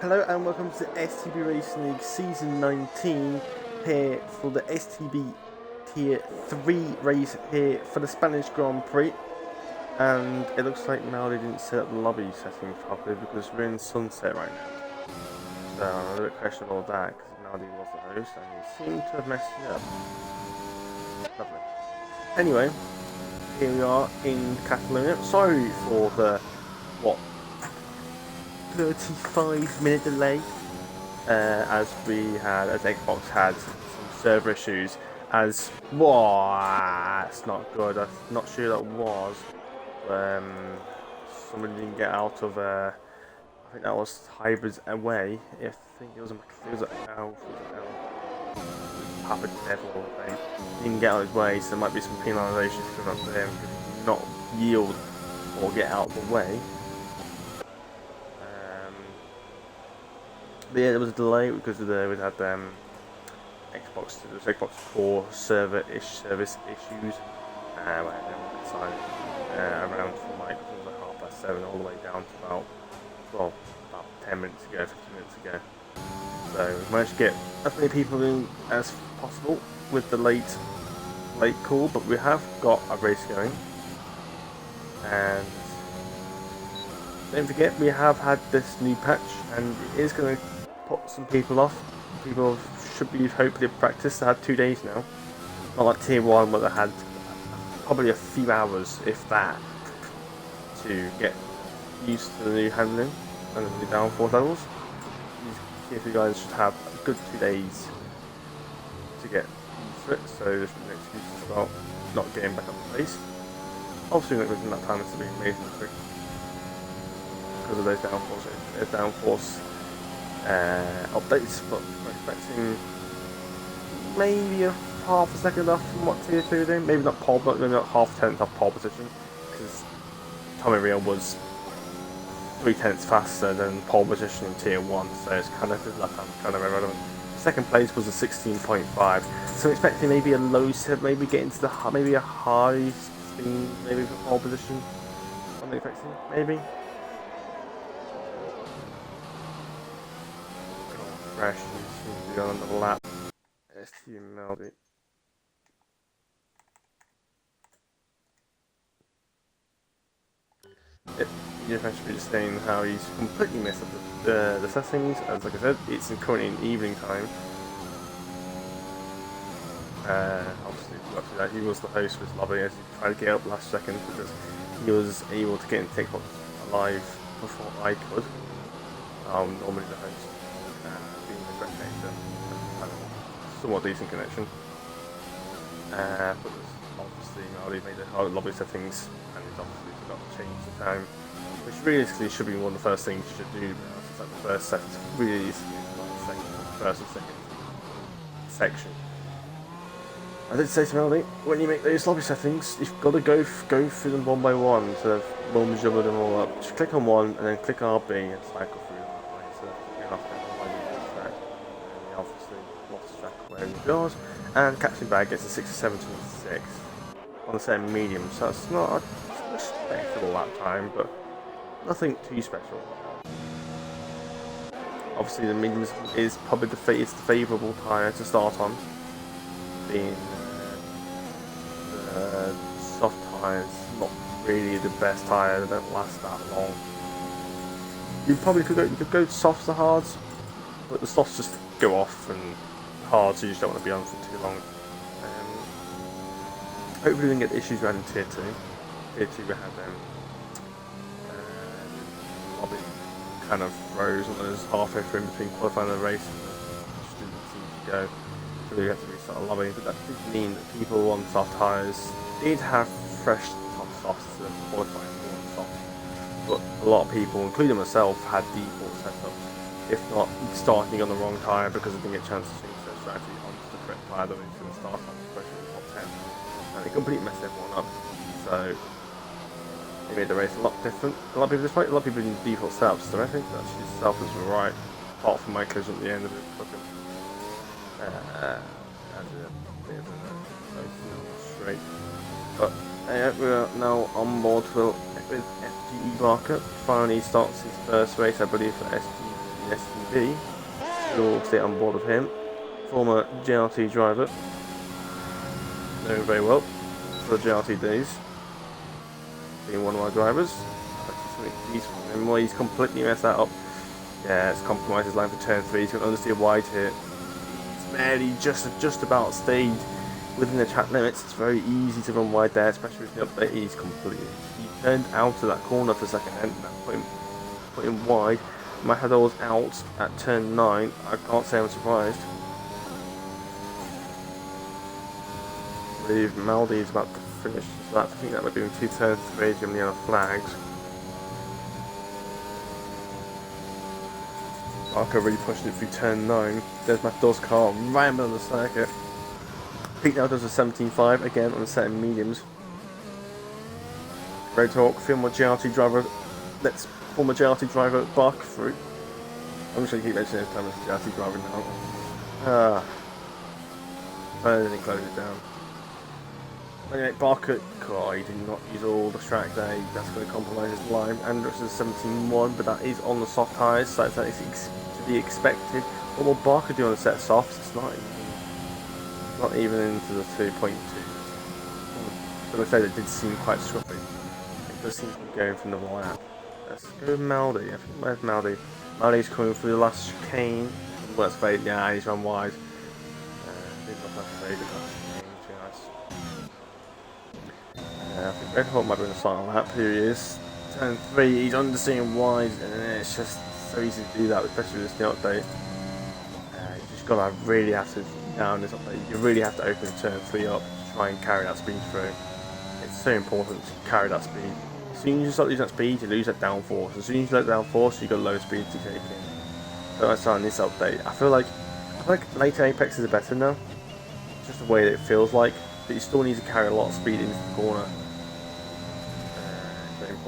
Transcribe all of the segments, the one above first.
Hello and welcome to STB Racing League Season 19 here for the STB Tier 3 race here for the Spanish Grand Prix. And it looks like Maldi didn't set up the lobby setting properly because we're in sunset right now. So I'm a little bit questionable of that because Maldi was the host and he seemed to have messed it up. Lovely. Anyway, here we are in Catalonia. Sorry for the, 35-minute delay as Xbox had some server issues it's not good. I'm not sure that was somebody didn't get out of I think that was Hybrids away. I think it was Papa Devil thing. He didn't get out of his way, so there might be some penalisations coming up to him because he did not yield or get out of the way. But yeah, there was a delay because we had Xbox 4 service issues. Around from like 7:30 all the way down to about 10 minutes ago, 15 minutes ago. So we managed to get as many people in as possible with the late call, but we have got a race going. And don't forget, we have had this new patch, and it is going to put some people off. People should be hopefully practiced. They had 2 days now. Not like Tier 1 where they had probably a few hours, if that, to get used to the new handling and the new downforce levels. These guys should have a good 2 days to get used to it, so there's no excuses about not getting back up to pace. Obviously, within that time, it's to be amazing because of those downforce updates, but we're expecting maybe a half a second off from what Tier 2 doing. Maybe not pole, but maybe not half a tenth off pole position, because Tommy Rio was 3/10 faster than pole position in Tier 1, so it's kind of irrelevant. Second place was a 16.5, so I'm expecting maybe a low set, maybe get into maybe a high speed, maybe for pole position. I'm expecting, maybe. Fresh seems to be on the lap. STB Melody. You're actually just saying how he's completely messed up the settings. As like I said, it's currently in evening time. Obviously, after that, he was the host with lobby as he tried to get up last second because he was able to get into TikTok live before I could. Normally the host. Somewhat decent connection, but obviously Maldi made the lobby settings and he's obviously forgot to change the time, which realistically should be one of the first things you should do. It's like the first set, really, first and second section. I did say to Maldi, when you make those lobby settings, you've got to go through them one by one instead of jumble them all up. Just click on one and then click RB and cycle through them that way. So you're not going to track. And obviously lost track of where he goes. And Captain Bag gets a 67.26 on the same medium, so it's not a respectable lap time, but nothing too special. Obviously, the medium is probably the favourable tyre to start on, being the soft tyres not really the best tyre. They don't last that long. You could go softs to hards, but the softs just go off, and hard, so you just don't want to be on for too long. Hopefully we can get the issues around in Tier 2. Tier 2 we had lobby kind of froze when it was halfway through in between qualifying and the race, and just didn't seem to go. So we had to restart a lobby, but that did mean that people on soft tyres did have fresh top softs to qualify for soft. But a lot of people, including myself, had default setup. If not, starting on the wrong tyre because I didn't get a chance to change their strategy onto the correct tyre that we was going to start on, especially in the top 10. And it completely messed everyone up. So it made the race a lot different. A lot of people in default setups, so I think actually selfless were right, apart from my collision at the end of it. As a bit of a straight. But we're now on board with FGE Barker. Finally starts his first race, I believe, for STB STB. You'll stay on board with him. Former JRT driver. Know him very well for the JRT days. Being one of my drivers. He's completely messed that up. Yeah, it's compromised his line for turn 3. He's got understeer wide here. He's barely just about stayed within the track limits. It's very easy to run wide there, especially with the update. He turned out of that corner for a second and that put him wide. Matador's out at turn 9. I can't say I'm surprised. I believe Maldi is about to finish that. I think that might be 2 turns 3 given the other flags. Barker really pushing it through turn 9. There's Matador's car right in the middle of the circuit. Pete now does a 17.5 again on the set of mediums. Great talk. Former JRT driver. Let's former JRT driver Barker through. I'm just going to keep mentioning his time as JRT driver now. I didn't close it down. Anyway, Barker, God, he did not use all the track there. That's going to compromise his line. Andrews is 17.1, but that is on the soft tyres, so that is to be expected. What will Barker do on the set of softs? It's not even into the 2.2. But like I said, it did seem quite scruffy. It does seem to be going from the lap. Let's go with Maldi. I think where's Maldi? Maldi's coming through the last chicane. Well, that's very, yeah, he's run wide. I think Red Hawk might be in the final lap. Here he is. Turn 3, he's understeering wide, and it's just so easy to do that, especially with this new update. You just gotta really have to down this update. You really have to open turn 3 up to try and carry that speed through. It's so important to carry that speed. As soon as you start losing that speed, you lose that downforce. As soon as you let downforce, you got low speed to take in. So that's on this update. I feel like later Apexes are better now. It's just the way that it feels like. But you still need to carry a lot of speed into the corner.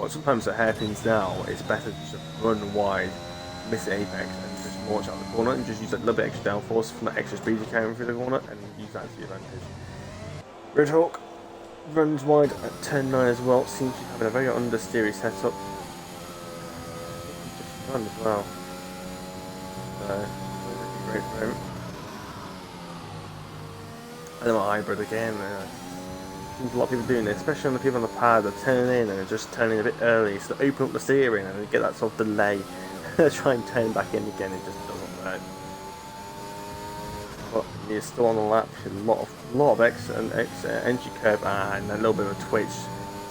Sometimes at hairpins now, it's better to just run wide, miss the apex, and just launch out the corner and just use that little bit extra downforce from that extra speed you're carrying through the corner and use that to your advantage. Red Hawk runs wide at turn 9 as well, seems to be having a very understeery setup. Just run as well. So, great for him. And then a hybrid again. Seems a lot of people doing this, especially on the people on the pad. They're turning in and they're just turning a bit early, so they open up the steering and they get that sort of delay. Try and turn back in again, it just doesn't work. But he's still on the lap. A lot of extra entry curve and a little bit of a twitch.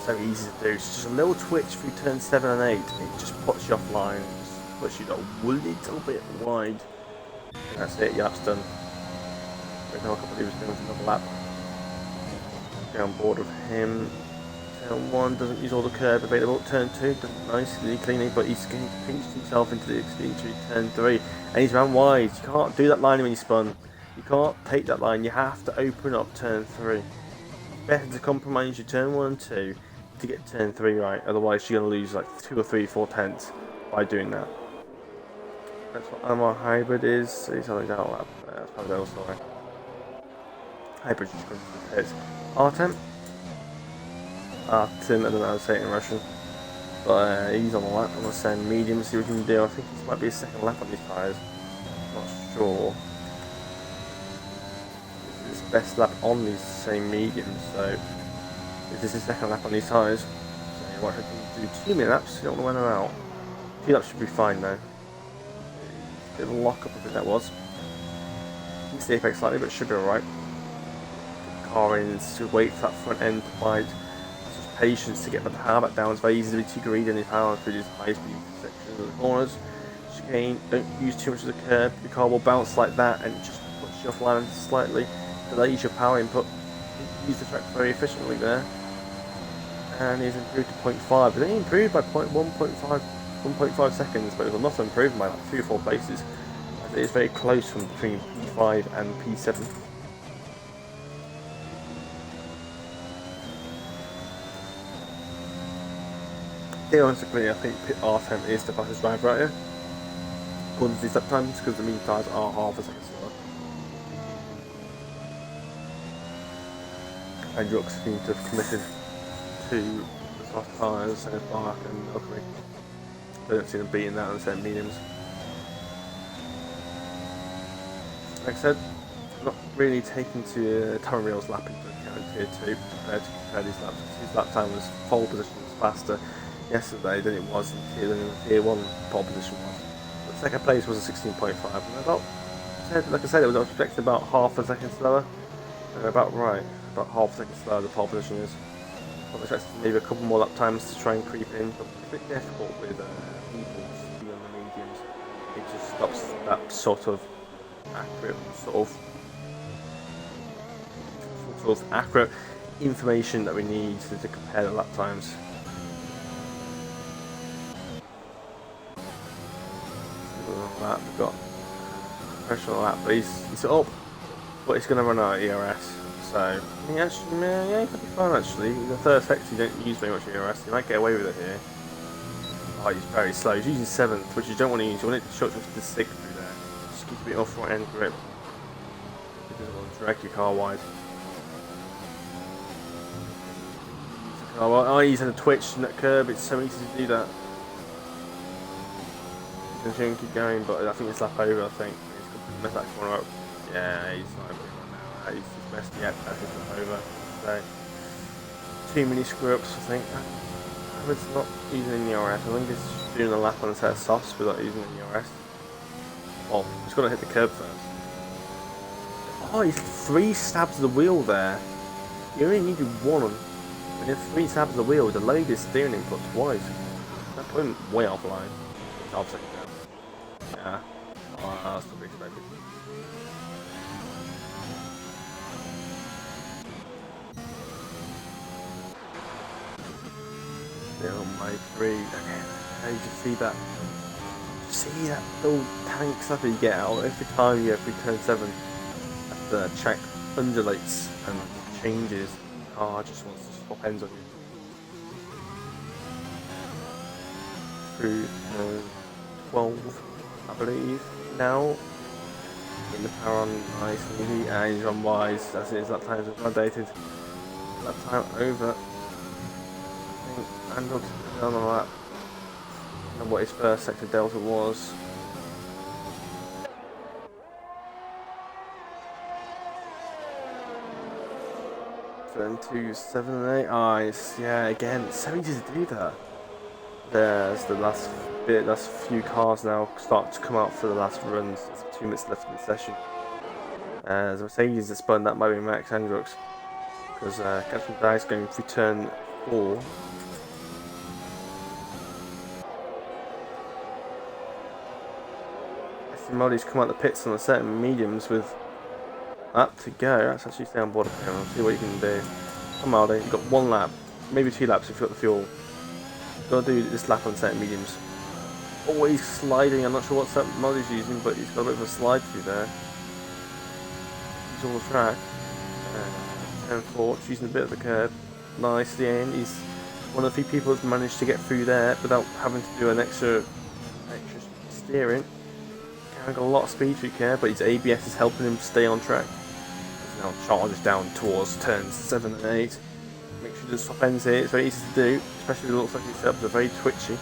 So easy to do. It's just a little twitch through turn 7 and 8. It just puts you offline. Just puts you a little bit wide. And that's it. Your lap's done. Right now, I can't believe he's doing another lap. Get on board with him. Turn 1 doesn't use all the curb available. Turn 2 does it nicely, cleanly, but he's pinched himself into the extreme through turn 3. And he's ran wide. You can't do that line when you spun. You can't take that line. You have to open up turn 3. It's better to compromise your turn 1 and 2 to get turn 3 right. Otherwise, you're going to lose like 2 or 3, 4 tenths by doing that. That's what our hybrid is. He's on his out lap. That's probably the story. Hybrid just comes to the pits. Artem, I don't know how to say it in Russian, but he's on the lap. I'm going to send medium, see what he can do. I think this might be his second lap on these tyres. Not sure. This is his best lap on these same mediums, so this is his second lap on these tyres. So you might have to do 2 minute laps, you don't want to run them out. 2 laps should be fine though. Bit of a lock up, I think that was. Missed the apex slightly, but it should be alright. Car in to wait for that front end to bite. Just patience to get the power back down. It's very easy to be too greedy in his power through these high speed sections of the corners. Chicane, don't use too much of the curb. The car will bounce like that and it just puts you offline slightly. Delays your power input. Use the track very efficiently there. And he's improved to 0.5. But he improved by 1.5 seconds, but it was enough to improve by like 3 or 4 places. It is very close from between P5 and P7. Theoretically, I think Pit R10 is the fastest driver out here. According to these lap times, because the mean tyres are half a second slower. And York seem to have committed to the soft tyres, and Bark and Alchemy. I don't see them beating that on the same mediums. like I said, not really taking to Tyrrell's lap into account here too, compared to compare these laps. His lap time was pole position was faster yesterday than it was in tier 1 pole position was. But second place was a 16.5, and like I said, it was expected about half a second slower. About right, about half a second slower the pole position is. I was expecting maybe a couple more lap times to try and creep in, but it's a bit difficult with people to be on the mediums. It just stops that sort of accurate accurate information that we need to compare the lap times. We've got pressure on that, but he's up, but he's going to run out of ERS. So he could be fine actually. In the third sector, you don't use very much ERS. You might get away with it here. Oh, he's very slow. He's using 7th, which you don't want to use. You want it to short to the 6th through there. Just keep a bit off right end grip. It doesn't want to drag your car wide. Oh, he's had a twitch in that curb. It's so easy to do that. He's going to keep going, but I think it's lap over. I think he's going to mess that corner up. Yeah, he's not able to run now. He's just messed me up. That's his lap over. So too many screw ups, I think. It's not using any ERS. I think it's just doing a lap on a set of softs without using any ERS. Oh, he's got to hit the curb first. Oh, he's 3 stabs of the wheel there. You only needed 1. When you have 3 stabs of the wheel, the delayed his steering input twice. That put him way offline. Half second down. Yeah. Oh, that's to be expected. Oh my 3. Okay. How you just see that? See that little tank stuff that you get out every time you go through turn 7. The track undulates and changes. The car just wants to swap ends on you. Through 12, I believe, now. Getting the power on nice and easy, and he's on wise. That's it, his lap times are validated. Lap time over. I think Andrew's on the lap. I don't know what his first sector delta was. 2, 7 and 8. Oh, yeah, again, it's so easy to do that. There's the last few cars now start to come out for the last runs. There's 2 minutes left in the session. As I was saying, that spun that might be Max Hendricks, because Catherine Dice going for turn 4. Molly's come out the pits on a set of mediums with up to go. That's actually stay on board of him. I'll see what you can do. Come on, you've got 1 lap, maybe 2 laps if you've got the fuel. You've got to do this lap on set of mediums. Always sliding. I'm not sure what set Molly's using, but he's got a bit of a slide through there. He's on the track. Turn 4, using a bit of the curb. Nicely in. He's one of the few people that's managed to get through there without having to do an extra steering. Got a lot of speed through care, but his ABS is helping him stay on track. He's now charges down towards turns 7 and 8. Make sure to swap ends here. It's very easy to do, especially if it looks like his setups are very twitchy.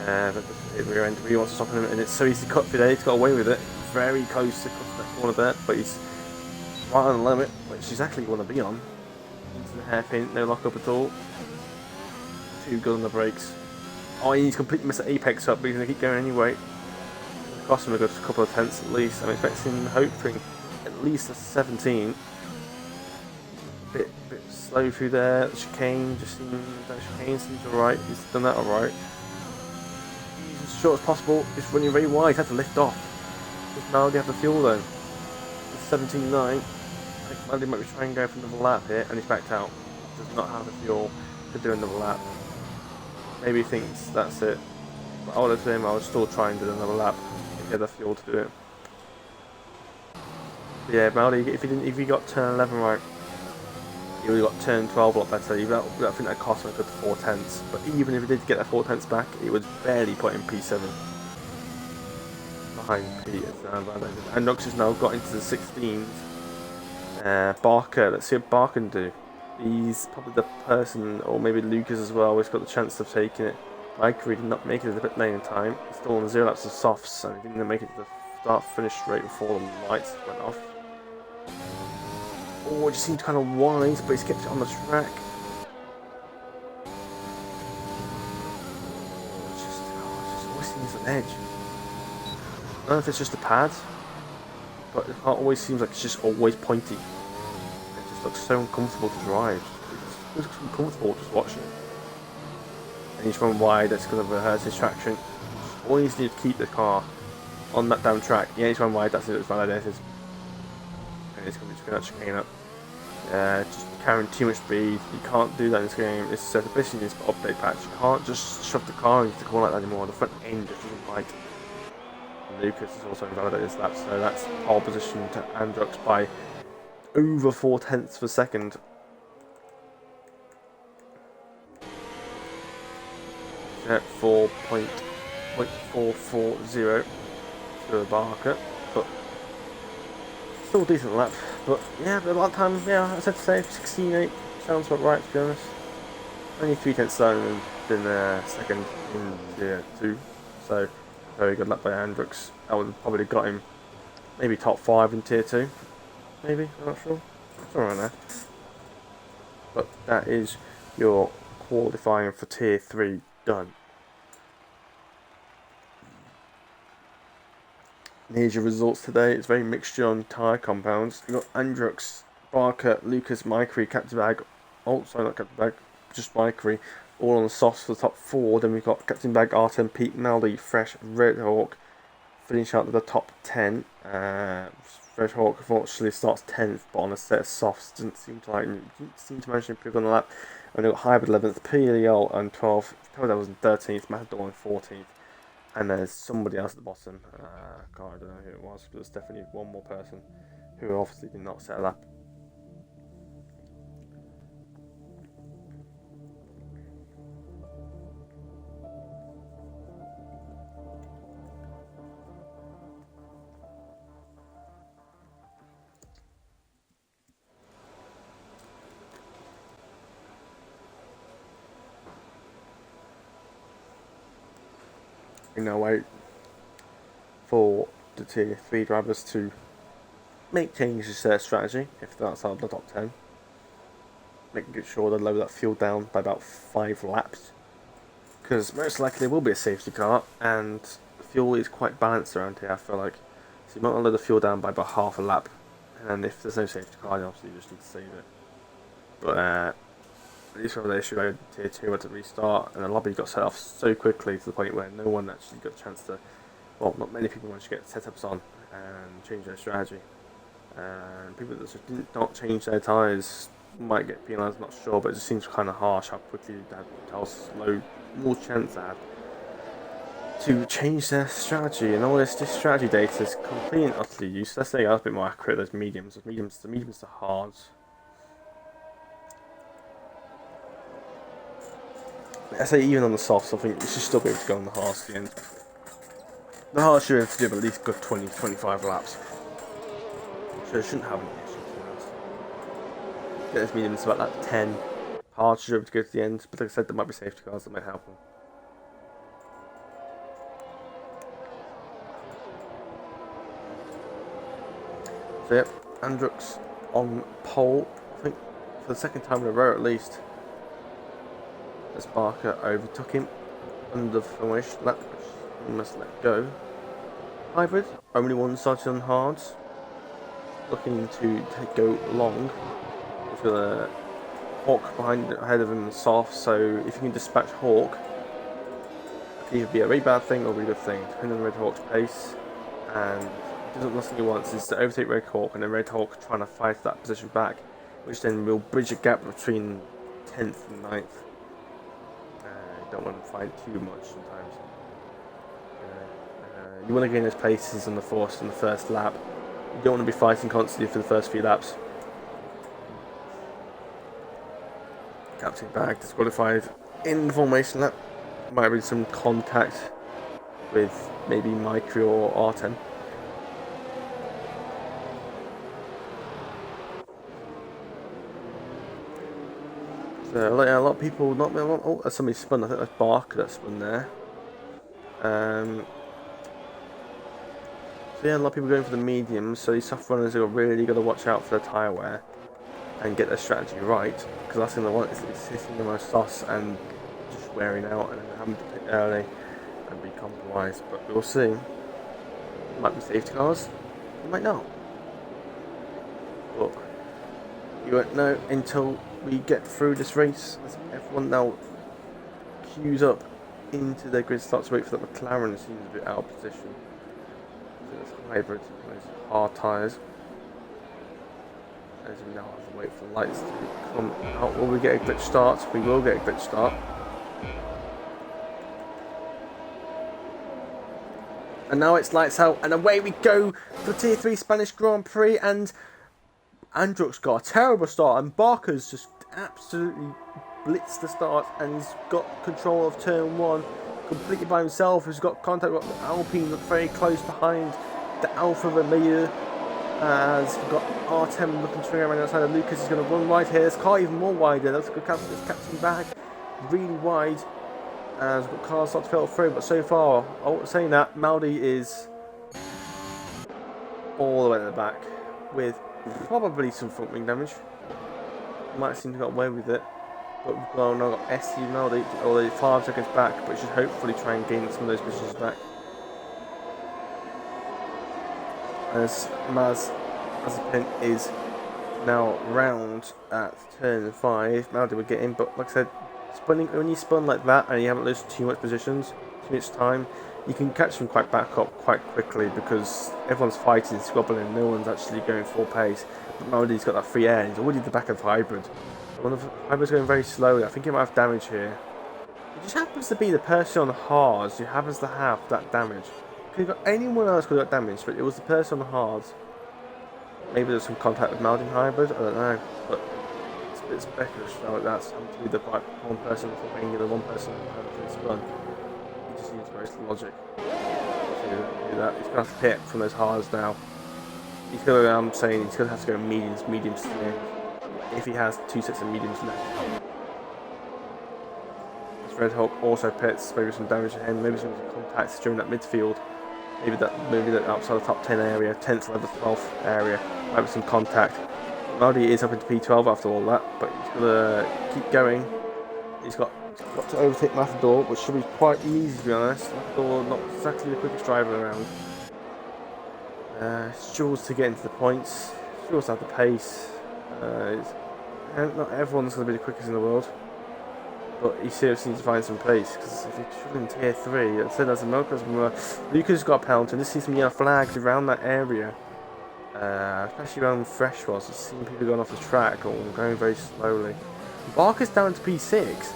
But the rear end really wants to stop him, and it's so easy to cut through there. He's got away with it. Very close to crossing that corner there, but he's right on the limit, which is exactly what you want to be on. Into the hairpin, no lock up at all. Too good on the brakes. Oh, he's completely missed the apex up, but he's going to keep going anyway. Cost him a good couple of tenths at least. I'm expecting, hoping, at least a 17. Bit slow through there. The chicane seems alright. He's done that alright. He's as short as possible. He's running very wide. He had to lift off. Does Maldi have the fuel though? It's 17.9. I think Maldi might be trying to go for another lap here, and he's backed out. Does not have the fuel to do another lap. Maybe he thinks that's it. But I would have to him, I would still try and do another lap. Get the fuel to do it. But yeah, Maldi, if he got turn 11 right, he would have got turn 12 a lot better. I think that cost him a good 4 tenths. But even if he did get that 4 tenths back, it would barely put him P7 behind P. And Knox has now got into the 16th. Barker, let's see what Barker can do. He's probably the person, or maybe Lucas as well, who's got the chance of taking it. Mike did not make it to the pit lane in time. He's still on 0 laps of softs, and he didn't make it to start-finish straight before the lights went off. Oh, it just seemed kind of wise, but he's kept it on the track. It just always seems an edge. I don't know if it's just a pad, but it always seems like it's just always pointy. It just looks so uncomfortable to drive. It looks uncomfortable just watching it. And he's run wide, that's because of his traction. Always need to keep the car on that down track. Yeah, he's run wide, that's it, it's validated. And it's going to be just chicane up. Just carrying too much speed. You can't do that in this game. It's basically this update patch. You can't just shove the car into the corner like that anymore. The front end just doesn't bite. Lucas is also invalidated this lap, so that's pole position to Androx by over 4/10 of a second. At 4.440 to Barker, but still a decent lap. But yeah, a lot of time, yeah, I said to say 16.8 sounds about right, to be honest. Only 3/10 down than second in tier 2, so very good lap by Androx. I would have probably got him maybe top 5 in tier 2, maybe, I'm not sure. Somewhere around there. But that is your qualifying for tier 3 done. And here's your results today. It's very mixture on tyre compounds. You've got Androx, Barker, Lucas, Mikery, Captain Bag. Oh, sorry, not Captain Bag, just Mikery. All on the softs for the top 4. Then we've got Captain Bag, Artem, Pete, Maldy, Fresh, Red Hawk. Finish out the top 10. Red Hawk unfortunately starts 10th, but on a set of softs. Didn't seem to manage to improve on the lap. And we've got Hybrid 11th, PLL and 12th. That was in 13th, Matador in 14th. And there's somebody else at the bottom. I don't know who it was, but there's definitely one more person who obviously did not set a lap. We now wait for the tier 3 drivers to make changes to their strategy if they're outside the top 10. Making sure they lower that fuel down by about 5 laps. Because most likely there will be a safety car and the fuel is quite balanced around here, I feel like. So you might want to lower the fuel down by about half a lap. And if there's no safety car, then obviously you just need to save it. But at least when the issue over tier 2 had to restart, and the lobby got set off so quickly to the point where no one actually got a chance to, well, not many people managed to get setups on and change their strategy. And people that just did not change their tyres might get penalised, not sure, but it just seems kind of harsh how quickly they had, how slow, more chance they had to change their strategy. And all this strategy data is completely and utterly useless. Let's say I was a bit more accurate, those mediums. The mediums to hards. I say even on the softs, I think you should still be able to go on the hards at the end. The hards should be able to give at least good 20-25 laps. So it shouldn't have any issues, to be honest. Get this medium to about that 10. Hards should be able to go to the end, but like I said, there might be safety cars that might help them. So yep, Androx on pole, I think for the second time in a row at least. As Barker overtook him under the formation lap, which he must let go. Hybrid, only one started on hards, looking to go long. He's got a Hawk ahead of him in the soft, so if you can dispatch Hawk, it can either be a very bad thing or a very good thing, depending on Red Hawk's pace. And the last thing he wants is to overtake Red Hawk and then Red Hawk trying to fight that position back, which then will bridge a gap between 10th and 9th. Don't want to fight too much sometimes. You want to gain those places on the first lap. You don't want to be fighting constantly for the first few laps. Captain Bag disqualified in the formation lap. Might have been some contact with maybe Micro or Artem. So, a lot of people, somebody spun, I think that's Barker that spun there. So yeah, a lot of people going for the mediums, so these soft runners are really got to watch out for their tyre wear and get their strategy right, because last thing they want is sitting in my sauce and just wearing out and then having to pit early and be compromised. But we'll see. It might be safety cars, it might not. But you won't know until we get through this race. As everyone now queues up into their grid, starts to wait for the McLaren. Seems a bit out of position. So it's hybrid, those hard tyres. As we now have to wait for the lights to come out. Will we get a glitch start? We will get a glitch start. And now it's lights out, and away we go for Tier 3 Spanish Grand Prix, and Andruk's got a terrible start, and Barker's just absolutely blitzed the start, and he's got control of turn 1 completely by himself. He's got contact with Alpine very close behind the Alfa Romeo, as we've got R10 looking to swing around outside of Lucas. Is going to run wide here. This car even more wider. That's good captain back really wide. As we've got cars start to fill through, but so far, saying that, Maldi is all the way to the back with probably some front wing damage. Might seem to have got away with it, but we've now got STB Maldi already 5 seconds back, but should hopefully try and gain some of those positions back. As Mazepin is now round at turn 5, Maldi will get in, but like I said, when you spun like that and you haven't lost too much positions, too much time, you can catch them quite back up quite quickly because everyone's fighting, squabbling, no one's actually going full pace. But Maldi's got that free air, he's already at the back of hybrid. One of the hybrid's going very slowly. I think he might have damage here. It just happens to be the person on the hards who happens to have that damage. Could have got anyone else could have got damage, but it was the person on the hards. Maybe there's some contact with Maldi hybrid, I don't know. But it's a bit speculative like that's having to be the one person for being the one person having to spun. He just needs most logic to do that. He's going to have to hit from those hards now. He's going to, I'm saying he's going to have to go mediums to the end. If he has 2 sets of mediums left. This Red Hulk also pits, maybe some damage to him, maybe some contacts during that midfield. Maybe that outside the top 10 area, 10th, 11th, 12th area, might be some contact. Maldi is up into P12 after all that, but he's going to keep going. He's got to overtake Matador, which should be quite easy to be honest. Matador not exactly the quickest driver around. Struggles to get into the points, struggles to have the pace. Not everyone's going to be the quickest in the world, but he seriously needs to find some pace, because if he's struggling in tier 3, and so does Lucas got a penalty, and just see some yellow flags around that area, especially around fresh ones. I've seen people going off the track or going very slowly. Barker's down to P6.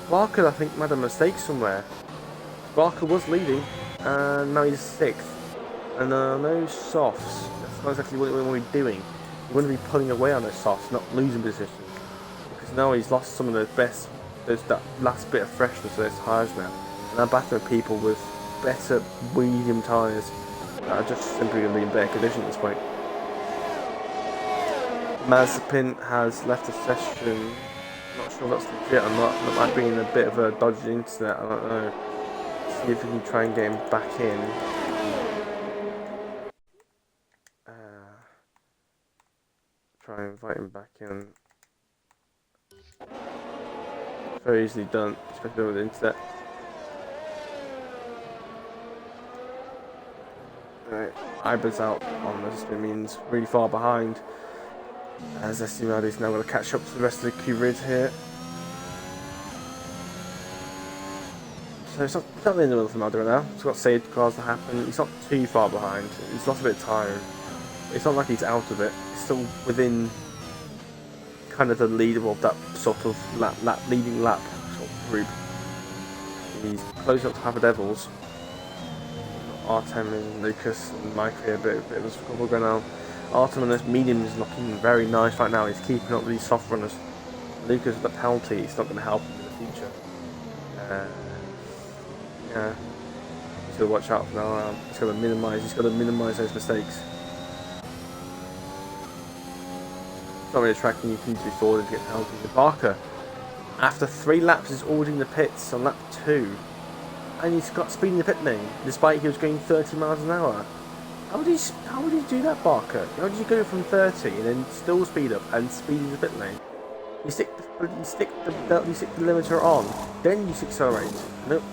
Barker, I think, made a mistake somewhere. Barker was leading, and now he's 6th. And no softs. That's not exactly what we want to be doing. You want to be pulling away on those softs, not losing positions. Because now he's lost some of the best, that last bit of freshness of those tyres now. And I'm battling people with better medium tyres that are just simply going to be in better condition at this point. Mazepin has left the session. Not sure if that's legit or not. That might be in a bit of a dodgy internet, I don't know. See if we can try and get him back in. Try and invite him back in. Very easily done, especially with the internet. Right, Iber's out on this, it means really far behind. As STB is now going to catch up to the rest of the grid here. So it's not the end of the world for Maldi right now. He's got saved cars to happen. He's not too far behind. He's lost a bit of time. It's not like he's out of it. He's still within kind of the leader of that sort of leading lap sort of group. He's close up to Harbour Devils. R10 and Lucas and Mike here, a bit of a squabble going on. R10 on this medium is looking very nice right now. He's keeping up with these soft runners. Lucas with the penalty, it's not going to help him in the future. Yeah, he's got to watch out for now. He's got to minimise those mistakes. It's not really tracking, you need to be forward to get penalties. The Barker, after 3 laps, is already in the pits on lap 2. And he's got speed in the pit lane, despite he was going 30 miles an hour. How would you do that, Barker? How did you go from 30 and then still speed up and speed in the pit lane? You stick the limiter on, then you accelerate. Nope,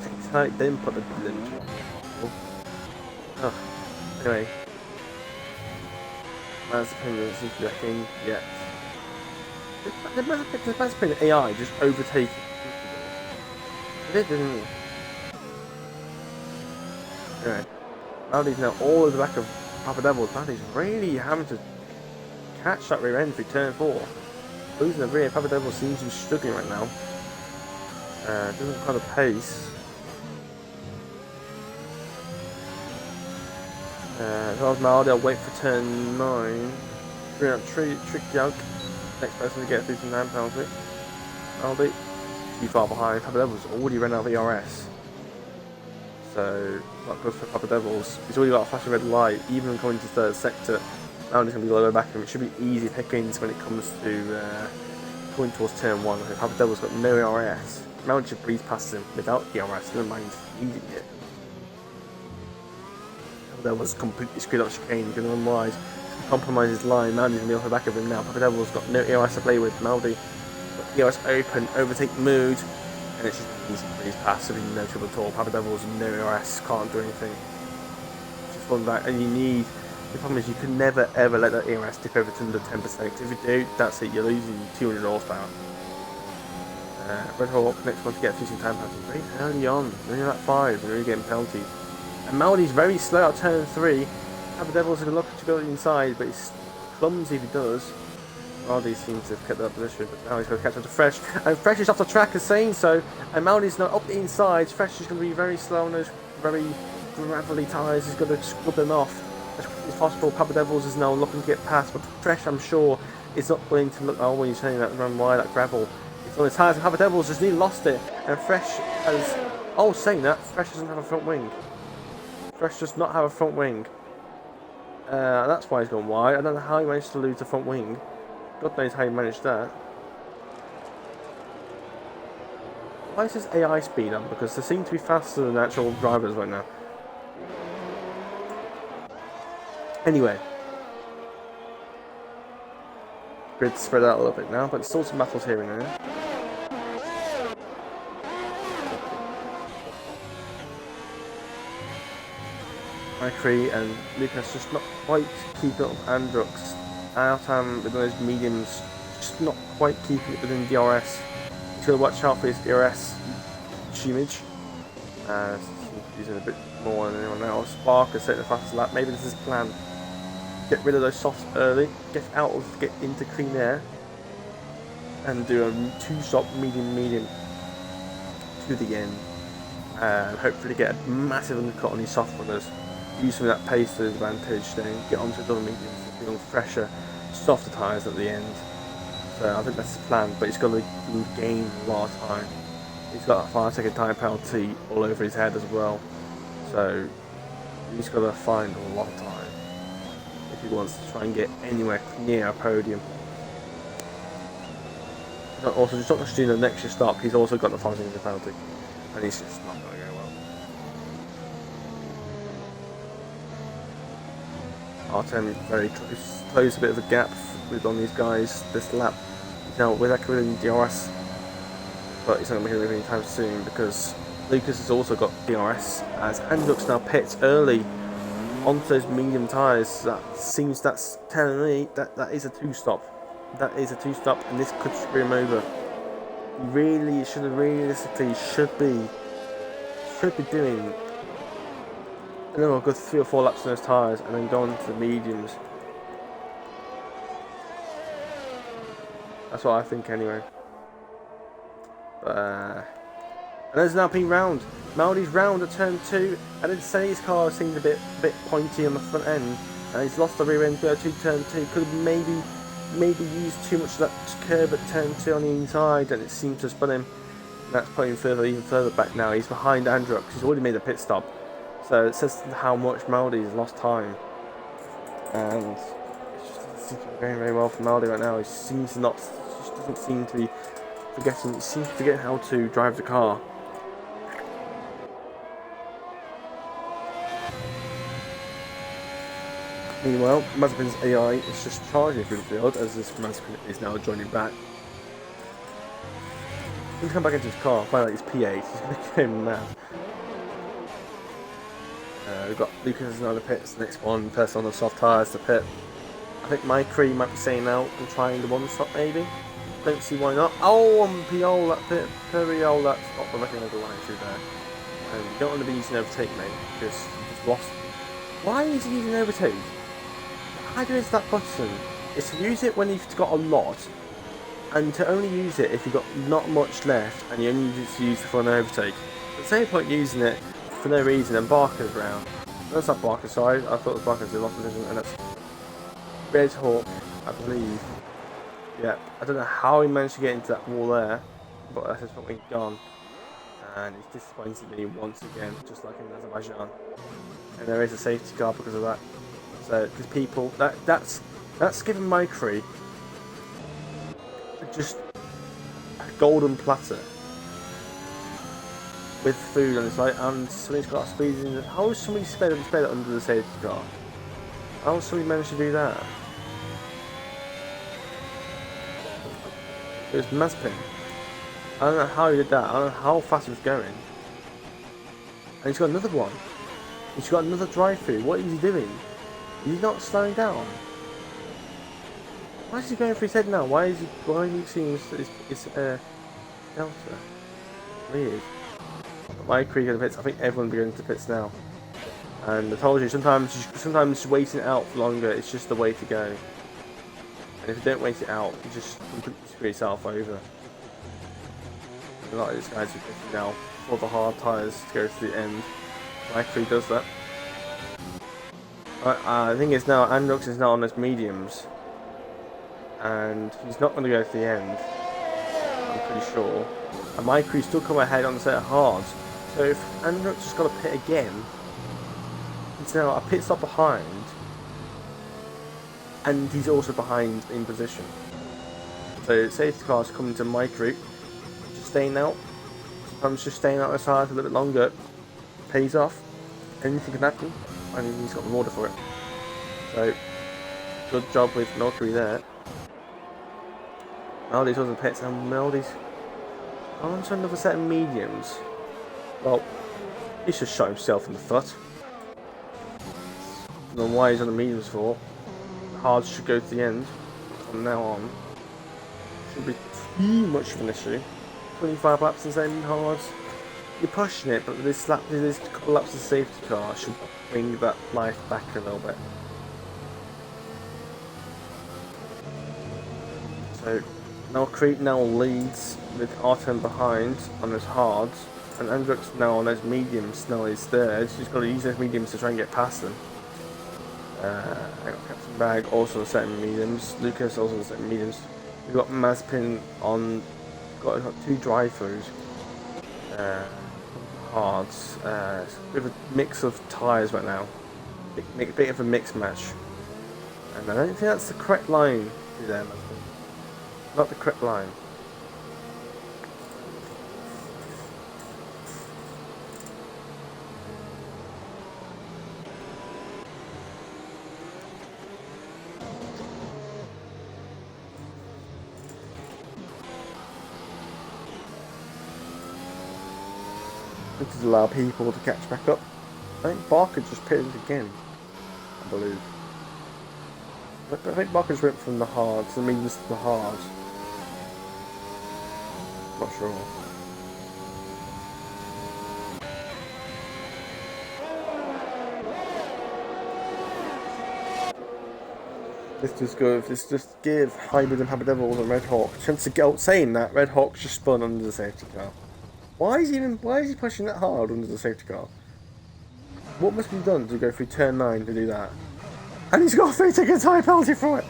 accelerate, then put the limiter on. Oh. Anyway, Mazepin seems to be wrecking. Yeah. The Mazepin AI just overtaking. It did, didn't it? Anyway, Maldi's now all at the back of Papa Devils. Maldi's really having to catch that rear end through turn 4. Losing the rear, Papa Devils seems to be struggling right now. Doesn't quite a pace. Charles Maldi, I'll wait for turn 9. Bring up Trick Jug. Next person to get through some 9 penalty. Maldi, too far behind. Papa Devils already ran out of ERS. So, not good for Papa Devils. He's already got a flashing red light, even coming to third sector. Maldi's going to be lower back of him. It should be easy pickings when it comes to going towards turn 1. If Papa Devils got no ERS, Maldi should breeze past him without ERS. Never mind leading it. Papa Devils completely screwed up chicane. He's going to unwise. Compromise his line. Maldi's going to be off the back of him now. Papa Devils got no ERS to play with. Maldi got ERS open, overtake mood. And it's just easy breeze past, so no trouble at all. Papa Devils, no ERS, can't do anything. Just one back, and you need. The problem is you can never ever let that ERS dip over to under 10%. If you do, that's it. You're losing 200 horsepower. Red Hawk next one to get through some time penalties. Very early on, only at 5, and really getting penalties. And Maldi's very slow at turn 3. Papa Devils is looking to go inside, but he's clumsy if he does. Maldi seems to have kept that position, but now he's going to catch up to Fresh. And Fresh is off the track as saying so, and Maldi's not up the inside. Fresh is going to be very slow on those very gravelly tyres. He's going to scrub them off as quickly as possible. Papa Devils is now looking to get past, but Fresh, I'm sure, is not willing to look. Oh, when you're saying that, run wide, that gravel. It's on the tyres, and Papa Devils has nearly lost it. And Fresh has. Oh, saying that, Fresh doesn't have a front wing. Fresh does not have a front wing. That's why he's gone wide. I don't know how he managed to lose the front wing. God knows how you managed that. Why is this AI speed up? Because they seem to be faster than actual drivers right now. Anyway. Grid's spread out a little bit now, but still some battles here and there. Macri and Lucas just not quite keeping up with Andrux. Altam with those mediums, just not quite keeping it within DRS. He's got to watch out for his DRS image. Using a bit more than anyone else. Spark is setting the fastest lap. Maybe this is his plan. Get rid of those softs early, get into clean air, and do a 2-stop medium to the end. And hopefully get a massive undercut on these soft runners. Use some of that pace to his advantage, then get onto the other mediums. Feeling fresher, softer tyres at the end. So I think that's the plan, but he's got to gain a lot of time. He's got a 5-second time penalty all over his head as well. So he's got to find a lot of time if he wants to try and get anywhere near a podium. Also, just not just doing the next stop, he's also got the 5-second penalty, and he's just not going to go well. Artem very close, a bit of a gap on these guys this lap. Now with Echo in DRS, but he's not going to be here anytime soon because Lucas has also got DRS as Andrux now pits early onto those medium tyres. That's telling me that is a 2-stop. That is a 2-stop, and this could screw him over. He really realistically should be doing a good 3 or 4 laps on those tyres and then go on to the mediums. That's what I think anyway. But and there's an Alpine round. Maldi's round at turn 2, and then Senna's car seemed a bit pointy on the front end, and he's lost the rear end to turn 2. Could have maybe used too much of that curb at turn 2 on the inside, and it seemed to spun him. And that's putting him even further back now. He's behind Andrux. He's already made a pit stop. So it says how much Maldi has lost time, and it just doesn't seem to be going very well for Maldi right now. He doesn't seem to be forgetting. He seems to forget how to drive the car. Meanwhile, Mazepin's AI is just charging through the field as this Mazepin is now joining back. He's come back into his car, find out he's P8, he's going to go mad. We've got Lucas in the pits, the next one, person on the soft tyres to pit. I think my crew might be saying out and trying the one stop maybe. Don't see why not. Oh, and Piol, that pit, Periol, that's not the reckon of the line through there. And you don't want to be using overtake, mate, because you just lost. Why is he using overtake? How do you use that button? It's to use it when you've got a lot, and to only use it if you've got not much left and you only just use it for an overtake. There's no point using it for no reason, and Barker's round. That's not Barker's side, I thought it was Barker's in lost position, and that's Red Hawk, I believe. Yeah, I don't know how he managed to get into that wall there, but that's just fucking gone. And he's disappointed me once again, just like in Azerbaijan. And there is a safety car because of that. So, because people, that's given my crew just a golden platter with food on its right, and somebody's got a speed in. How has somebody sped it under the safety car? How has somebody managed to do that? It was Mazepin. I don't know how he did that. I don't know how fast he was going. And he's got another one. He's got another drive-through. What is he doing? Is he not slowing down? Why is he going for his head now? Why is he seeing his delta? Weird. My crew go to pits. I think everyone will be going to pits now. And I told you, sometimes waiting it out for longer is just the way to go. And if you don't wait it out, you just completely screw yourself over. A lot of these guys are pushing now for the hard tyres to go to the end. My crew does that. The thing is now, Androx is now on those mediums. And he's not going to go to the end. I'm pretty sure. And my crew still come ahead on the set of hards. So if Androx has got to pit again, it's now a pit stop behind. And he's also behind in position. So safety cars coming to my crew, just staying out. Sometimes just staying out as hard a little bit longer pays off. Anything can happen, and he's got the order for it. So good job with Mercury there. Meldy's was in pits, and Meldy's on to another set of mediums. Well, he's just shot himself in the foot. I don't know why he's on the mediums for. Hards should go to the end from now on. Shouldn't be too much of an issue. 25 laps in same hards. You're pushing it, but this couple laps of safety car should bring that life back a little bit. So Creep now leads with Artem behind on his hards, and Andrix now on those mediums. Now he's third. So he's got to use those mediums to try and get past them. Captain Bag also setting mediums. Lucas also setting mediums. We've got Mazepin on. Got two drive-throughs. Hards. With a mix of tyres right now. Bit of a mixed match. And I don't think that's the correct line to there, Mazepin. Not the correct line. This is allow people to catch back up. I think Barker just pitted again, I believe. I think Barker just went from the hards, the mediums to the hards. Not sure. Let's just give Hybrid and Haberdevils and Red Hawk a chance to go. Saying that, Red Hawk just spun under the safety car. Why is he pushing that hard under the safety car? What must be done to go through turn 9 to do that? And he's got a 3-second time penalty for it!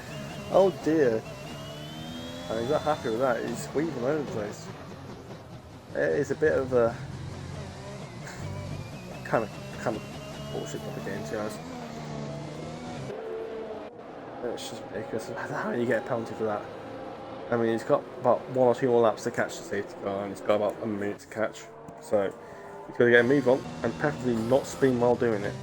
Oh dear. And he's not happy with that, he's weaving all over the place. It is a bit of a kind of bullshit of the game, to be honest. It's just ridiculous. How do you get a penalty for that? I mean, he's got about 1 or 2 more laps to catch the safety car, and he's got about a minute to catch. So he's got to get a move on, and preferably not spin while doing it.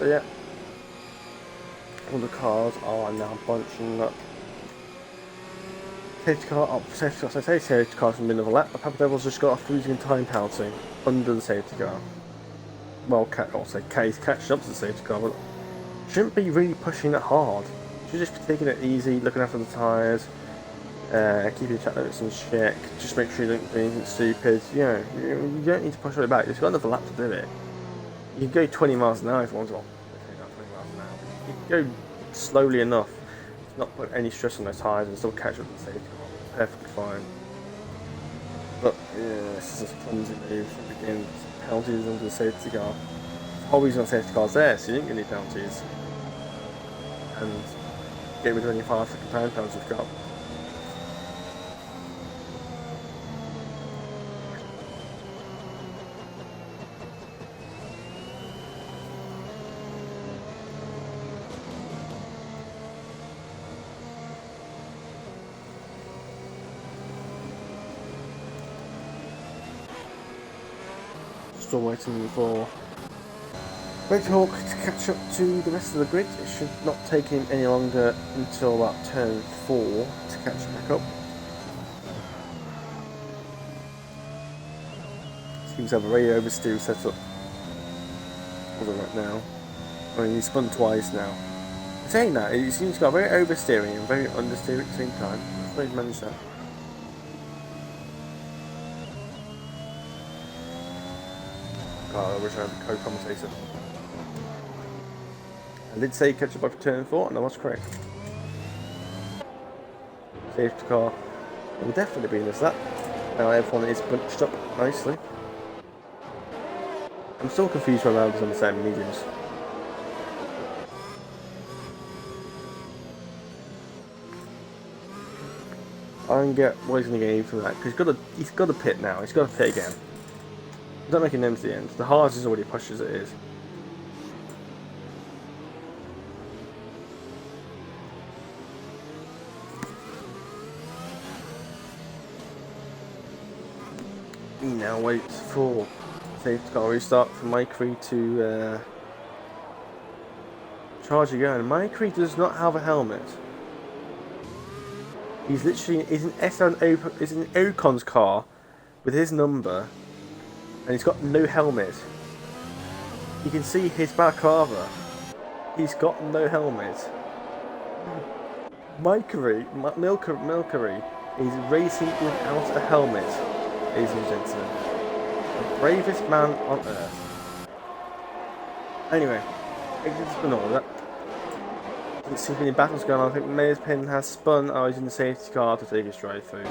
But yeah, all the cars are now bunching up. Safety car up, safety car, so say safety car's in the middle of a lap, but Papa Devil's just got off losing time penalty under the safety car. Well, I'll say K's catching up to the safety car, but shouldn't be really pushing it hard. Should just be taking it easy, looking after the tyres, keep your track limits in check, just make sure you don't do anything stupid. You know, you don't need to push it back, you've got another lap to do it. You can go 20 miles an hour if you want to. Well, not 20 miles an hour. You can go slowly enough to not put any stress on those tyres and still catch up to the safety car. Perfectly fine. But yeah, this is a clumsy move to begin. Penalties under the safety car. The whole reason the safety car's there, so you didn't get any penalties. And get rid of any 5-second time penalties you've got. Still waiting for Red Hawk to catch up to the rest of the grid. It should not take him any longer until about turn 4 to catch back up. Seems to have a radio oversteer set up. Although right now, I mean, he's spun twice now. Saying that, he seems to got very oversteering and very understeering at the same time. That's why he's managed that. I wish I had a co-commentator. I did say catch up by turn 4, and I was correct. Safety car will definitely be in this lap. Now everyone is bunched up nicely. I'm still confused when Louders on the same mediums. I don't get what he's going to get for that, because he's got to pit now. He's got to pit again. Don't make an end to the end. The hardest is already pushed as it is. He now waits for safety car restart for Mike to charge again. Mike does not have a helmet. He's literally is an Ocon's car with his number. And he's got no helmet. You can see his balaclava. He's got no helmet. Milkery is racing without a helmet, ladies and gentlemen. The bravest man on earth. Anyway, it's been all that. Didn't see any battles going on. I think Mayor's Pin has spun. I was in the safety car to take his drive through.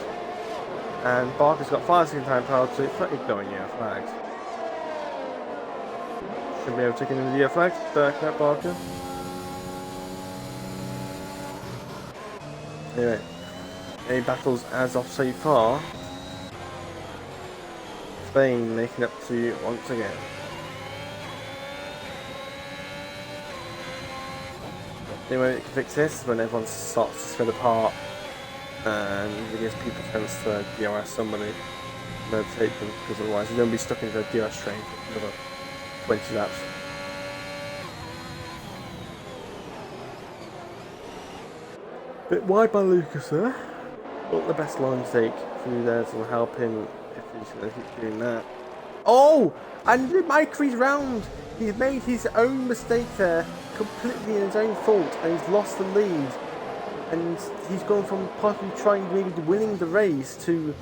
And Barker's got 5-second time penalty for ignoring yellow flags. Should be able to take in the yellow flags. Back that Barker. Anyway, any battles as of so far. Spain making up to you once again. The only way it can fix this is when everyone starts to split apart. And it gives people a chance to DRS somebody and overtake them, because otherwise you're going to be stuck into a DRS train for another 20 laps. Bit wide by Lucas there. Not the best line to take through there to help him if he's going to keep doing that. Oh! And Mike Reed's round! He's made his own mistake there, completely in his own fault, and he's lost the lead. And he's gone from possibly trying maybe winning the race to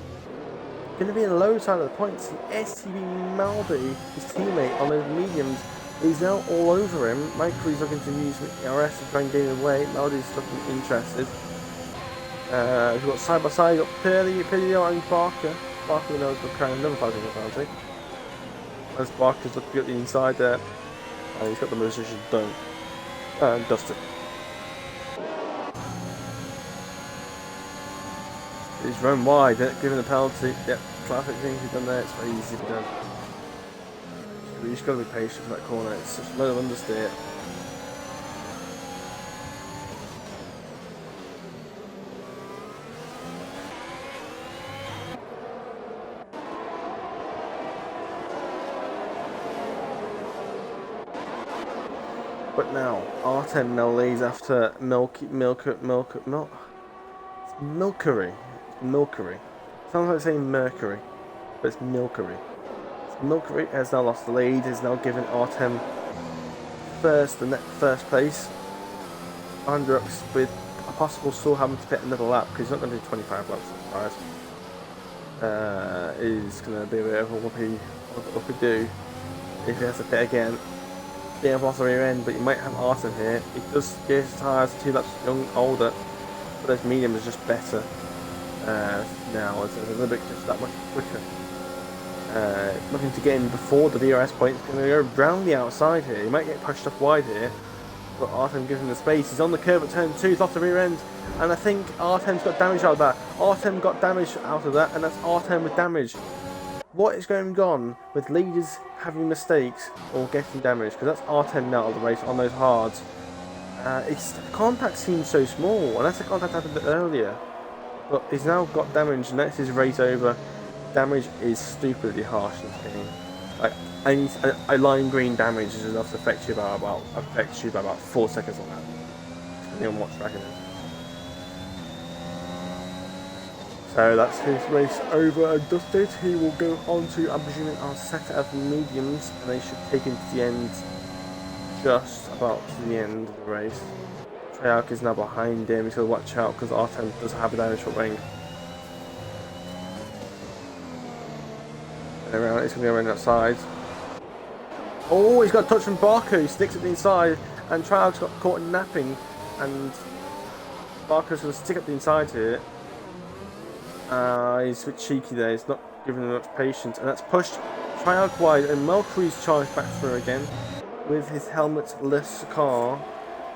going to be in the low side of the points. And STB Malby, his teammate on those mediums, is now all over him. Michael is looking to use RS to try and gain away. Malby's looking interested. We've got side by side, you've got Pidio and Barker. Barker knows we're carrying another 5-second penalty. As Barker's looking at the inside there, and he's got the position done. And dusted. He's run wide, given the penalty. Yep, traffic thing he's done there, it's very easy to be done. You just got to be patient for that corner, it's such a load of understeer. But now, Artem now lays after Milkery. Milkery. Sounds like saying Mercury, but it's Milkery. Milkery has now lost the lead, has now given Artem first place. Andrux with a possible still having to get another lap, because he's not going to do 25 laps otherwise. Is going to be a bit of a whoopie do if he has to pit again. Being off the rear end, but you might have Artem here. He does get his tyres 2 laps older, but his medium is just better now. It's a little bit just that much quicker. Looking to get in before the DRS point. He's going to go round the outside here. He might get pushed up wide here, but Artem gives him the space. He's on the curve at turn 2. He's off the rear end, and I think Artem's got damage out of that. Artem got damage out of that, and that's Artem with damage. What is going on with leaders having mistakes or getting damage? Because that's Artem now of the race on those hards. The contact seems so small, unless the contact happened earlier. But he's now got damage, and that's his race over. Damage is stupidly harsh in this game. Like a lime green damage is enough to affect you by about 4 seconds on that, depending on what track it is. So that's his race over and dusted. He will go on to, I'm presuming, our set of mediums, and they should take him to the end, just about to the end of the race. Treyarch is now behind him. He's got to watch out because Artem does have a damage foot wing. And around, it's going to go around outside. Oh, he's got a touch from Baku. He sticks at the inside, and Treyarch's got caught napping, and Baku's going to stick at the inside here. He's a bit cheeky there, he's not giving him much patience, and that's pushed Treyarch wide, and Melkery's charged back through again with his helmet-less car.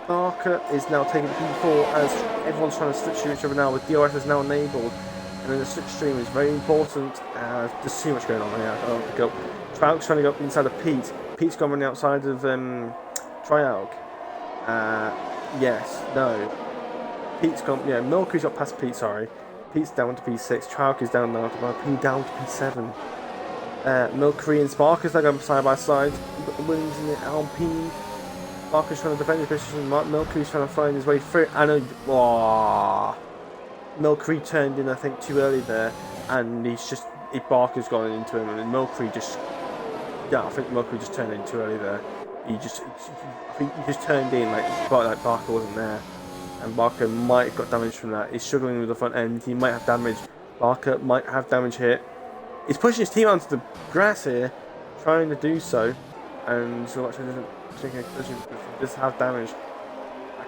Barker is now taking the P4 as everyone's trying to slipstream each other now, with DRS is now enabled, and then the slipstream is very important. There's too much going on here. I don't pick up. Treyarch's trying to go up inside of Pete. Pete's gone on the outside of Treyarch. Yes, no. Pete's gone, yeah, Melkery's got past Pete, sorry. Pete's down to P6, Treyarch is down now to P7. Milkery and Sparkers are going side by side. You've got the Williams in the Alpine. Sparkers trying to defend his position. Milkery's trying to find his way through. Milkery turned in, I think, too early there, and Barker's gone into him, and Milkery just, I think Milkery just turned in too early there. I think he just turned in like Barker wasn't there. And Barker might have got damage from that. He's struggling with the front end. He might have damage. Barker might have damage here. He's pushing his team onto the grass here, trying to do so. And so actually does have damage.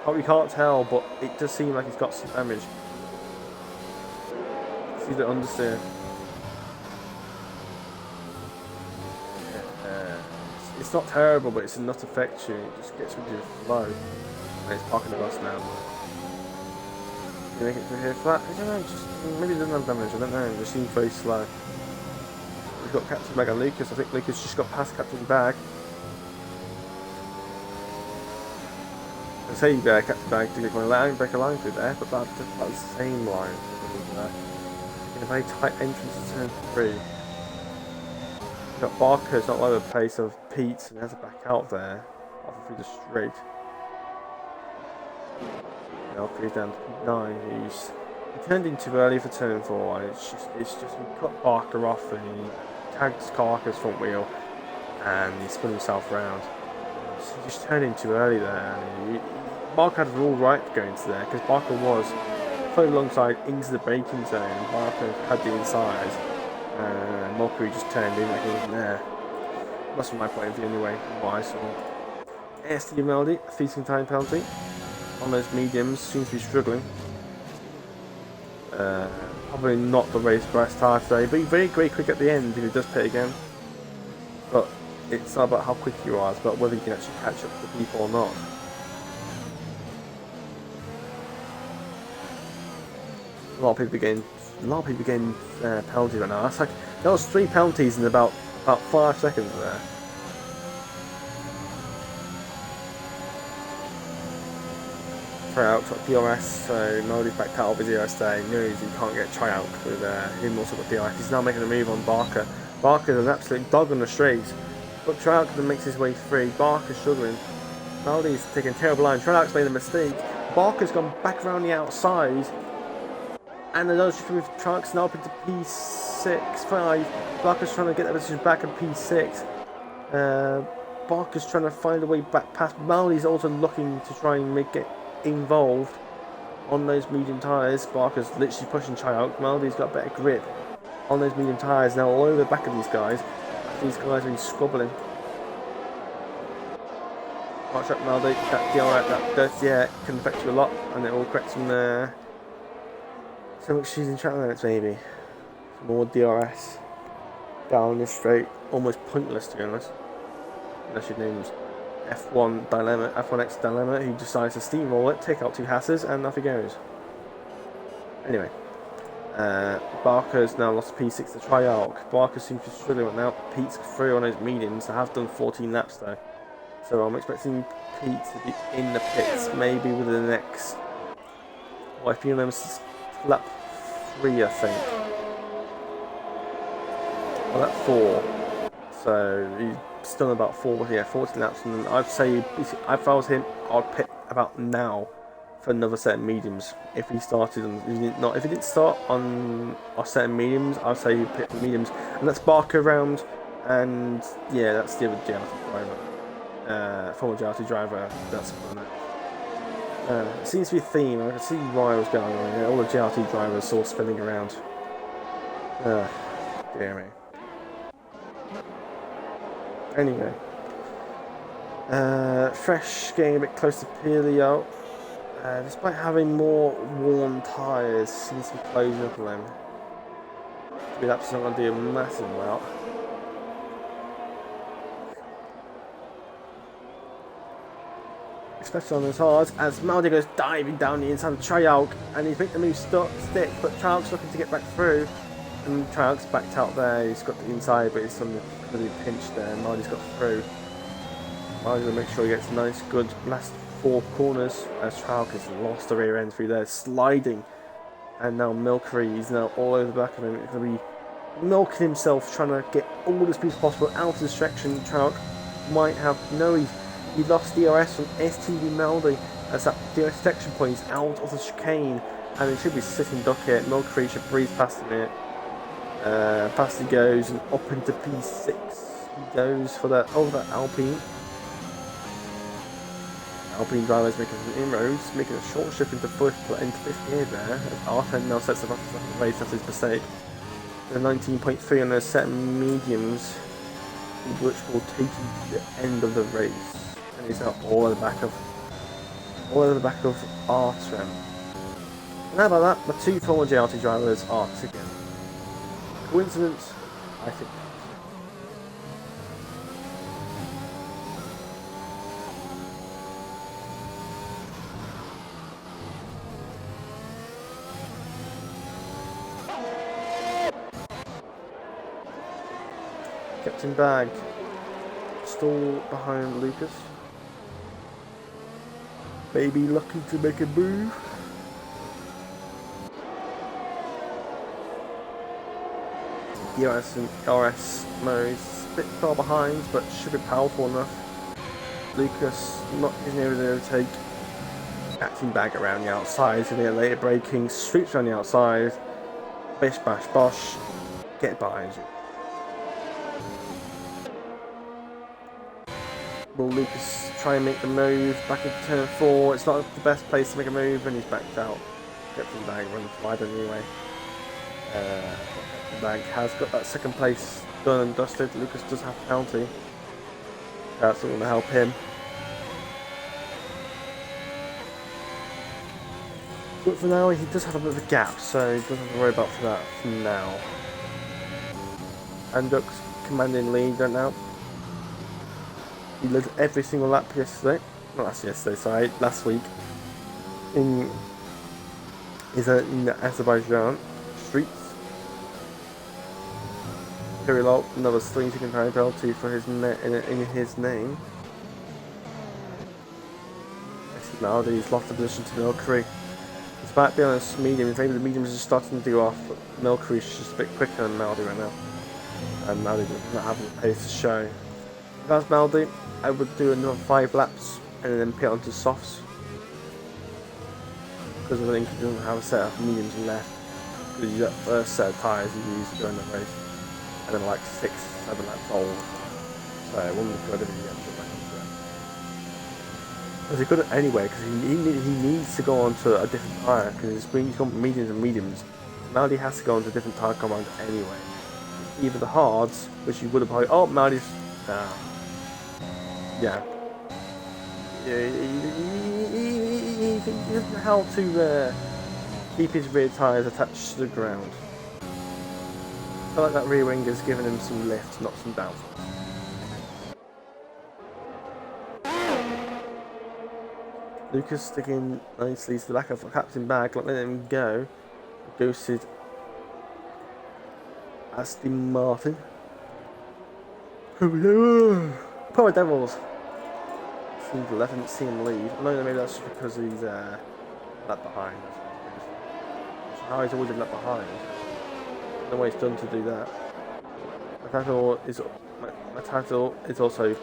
We can't tell, but it does seem like he's got some damage. See the understeer. It's not terrible, but it's enough to affect you. It just gets rid of your flow. And he's parking the bus now. Make it through here flat? I don't know, maybe he doesn't have damage, I don't know, it just seems very slow. We've got Captain Bag and Lucas. I think Lucas just got past Captain Bag. I say Captain Bag to break a line through there, but that's the same line. In a very tight entrance to turn 3. We've got Barker's not over the place of Pete, and he has to back out there, off through the straight. Melkery's down to 9. He turned in too early for turn 4, and it's just he cut Barker off and he tags Barker's front wheel, and he spun himself round. So he just turned in too early there, and Barker had it all right to go into there because Barker was floating alongside into the braking zone. Barker had the inside, and Melkery just turned in like he wasn't there. That's from my point of view anyway, what I saw. STB Melody, a feasting time penalty on those mediums, seems to be struggling. Probably not the race best tire today, but very quick at the end if he does pit again. But it's not about how quick you are, it's about whether you can actually catch up to people or not. A lot of people getting penalties right now. That's like that was 3 penalties in about 5 seconds there. Tryout got DRS, so Melody's backed out of his DRS today. Knows he can't get tryout with him also got DRS. He's now making a move on Barker. Barker's an absolute dog on the straight, but Tryout makes his way free. Barker's struggling. Maldi's taking a terrible line. Trellocs made a mistake. Barker's gone back around the outside. And another shift with Trellocs now up into P6-5. Barker's trying to get that position back in P6. Barker's trying to find a way back past. Maldi's also looking to try and get involved on those medium tyres. Barker's literally pushing Trelloc. Maldi's got better grip on those medium tyres now all over the back of these guys. These guys are squabbling. Watch out, Maldi. That DRS, that dirty air can affect you a lot, and it will correct some much cheese and track limits, maybe. Some more DRS down this straight, almost pointless to be honest. Unless your name's F1 Dilemma, F1X Dilemma, who decides to steamroll it, take out 2 Hasses, and off he goes. Anyway. Barker's now lost P6 to Trelloc. Barker seems to be struggling right now. Pete's through on his mediums. I have done 14 laps though. So I'm expecting Pete to be in the pits maybe within the next... Well, if you know, lap 3 I think. Or lap 4. So he's still about 40 laps. And I'd say if I was him, I'd pit about now for another set of mediums. If he started on, if he didn't start on a set of mediums, I'd say he'd pick the mediums, and that's Barker around, and yeah, that's the other JLT driver, former JLT driver. That's it seems to be a theme. I can see why I was going on here. All the JLT drivers sort of spinning around. Dear me. Anyway, Fresh getting a bit close to Pelio. Despite having more worn tyres, seems to be closing up on them. That's not going to do a massive amount. Especially on those hards, as Maldi goes diving down the inside of Trelloc, and he's making the move stick, but Treloc's looking to get back through, and Treloc's backed out there. He's got the inside, but he's on the really pinch there, and Maldi's got through. Maldi's going to make sure he gets a nice, good last 4 corners, as Trelloc has lost the rear end through there, sliding, and now Milkery is now all over the back of him. He's going to be milking himself, trying to get all the speed possible out of this section. Trelloc might have he lost DRS from STB Maldi as that DRS detection point is out of the chicane, and it should be sitting duck here. Milkery should breeze past him here. Past he goes and up into P6. He goes for that over that Alpine. Alpine drivers making some inroads, making a short shift into fifth gear there. R10 now sets up after the race after his mistake. The 19.3 on those set mediums, which will take him to the end of the race. And he's now all at the back of R10. And how about that? The 2 former JLT drivers are together. Coincidence? I think. Captain Bag still behind Lucas. Maybe looking to make a move. EOS and RS Murray's a bit far behind, but should be powerful enough. Lucas not using able to overtake. Captain Bag around the outside, so they're later braking, sweeps around the outside. Bish bash bosh, get behind you. Will Lucas try and make the move back into turn 4? It's not the best place to make a move, and he's backed out. Captain Bag runs wide anyway. Captain Bag has got that second place done and dusted. Lucas does have a penalty. That's not going to help him. But for now, he does have a bit of a gap, so he doesn't have to worry about for that for now. And Duck's commanding lead right now. He led every single lap yesterday. Not yesterday, sorry, last week. In the Azerbaijan streets. Kirilov, another 3-second time penalty for his in his name. Maldi, he's lost the position to Milkery. Despite being on a medium, maybe the mediums are just starting to go off, but Milkery's just a bit quicker than Maldi right now. And Maldi does not have the pace to show. If that's Maldi, I would do another 5 laps and then pit onto softs. Because I think he doesn't have a set of mediums left. Because that first set of tyres he used during the race, and then like 6-7 laps old. So it wouldn't be good if he had to go back onto it. Because he couldn't anyway, because he needs to go onto a different tyre, because he's got mediums and mediums. Maldi has to go onto a different tyre command anyway. Either the hards, which he would have probably. Oh, Maldi's. Yeah. He doesn't know how to keep his rear tyres attached to the ground. I feel like that rear wing has given him some lift, not some downforce. Lucas sticking nicely to the back of Captain Bag, not letting him go. Ghosted Aston Martin. Poor Devils. Seemed to let him see him leave. I know maybe that's just because he's left behind. How he's always been left behind. No way he's done to do that. My title is also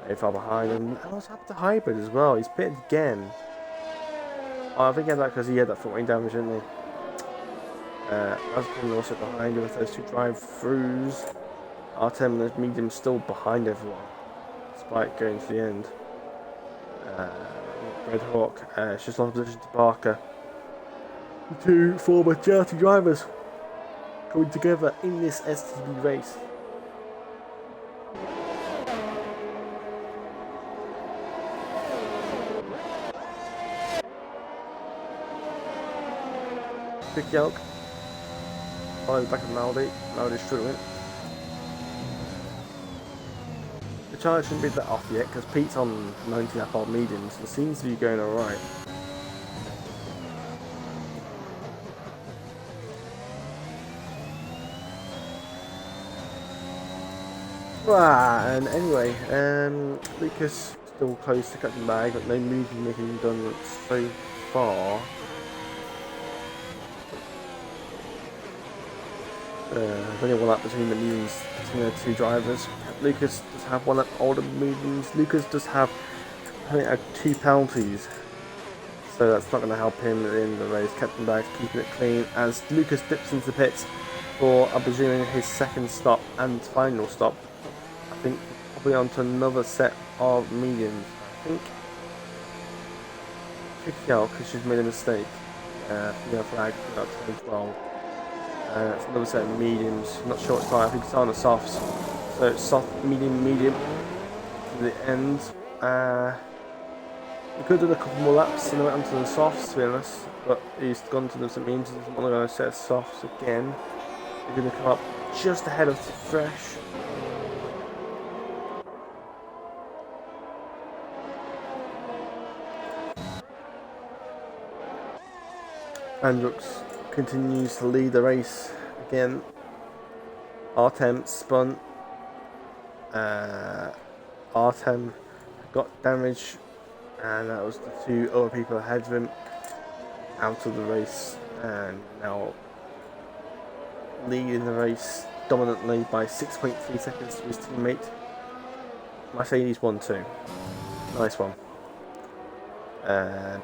very far behind, and also happened to Hybrid as well. He's pitted again. Oh, I think he had that because he had that foot wing damage, didn't he? Aston also behind him with those two drive-throughs. Artem and the medium still behind everyone, despite going to the end. Red Hawk, it's just lost position to Barker. The two former Chelsea drivers coming together in this STB race. Big Yelk. Follow the back of Maldi. Maldi's struggling. The charge shouldn't be that off yet because Pete's on 90 lap old mediums and seems to be going alright. And anyway, Lucas still close to Captain Bag, but no movement making done so far. There's only one lap between the two drivers. Lucas does have one lap older movements. Lucas does have, I think, 2 penalties, so that's not going to help him in the race. Captain Bag keeping it clean as Lucas dips into the pits for, I'm presuming, his second stop and final stop. I think probably onto another set of mediums. I think because she's made a mistake. Female flag, 2012. It's another set of mediums. I'm not sure what's like. I think it's on the softs. So it's soft, medium, medium to the end. We could have done a couple more laps and went onto the softs, to be honest. But he's gone to the mediums and doesn't want to go set of softs again. They're going to come up just ahead of Fresh. Andrux continues to lead the race again. Artem spun. Artem got damage, and that was the 2 other people ahead of him out of the race, and now leading the race dominantly by 6.3 seconds to his teammate. Mercedes 1-2. Nice one.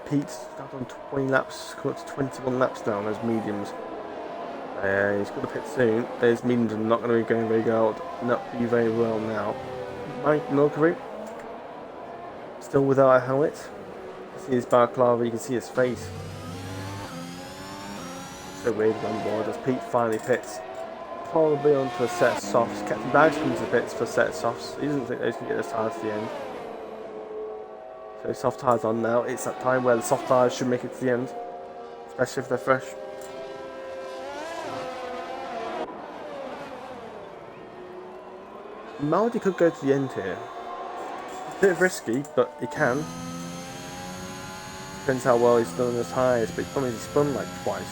Pete got on 20 laps, come up to 21 laps now on those mediums. He's got to pit soon. Those mediums are not going to be going very well now. Mike Milkery, still without a helmet. You can see his balaclava, you can see his face. So weird on board as Pete finally pits. Probably onto a set of softs. Captain Bags comes to pits for a set of softs. He doesn't think those can get those tyres to the end. So soft tyres on now. It's that time where the soft tyres should make it to the end, especially if they're fresh. Maldi could go to the end here. It's a bit risky, but he can. Depends how well he's done on the tyres, but he spun like twice.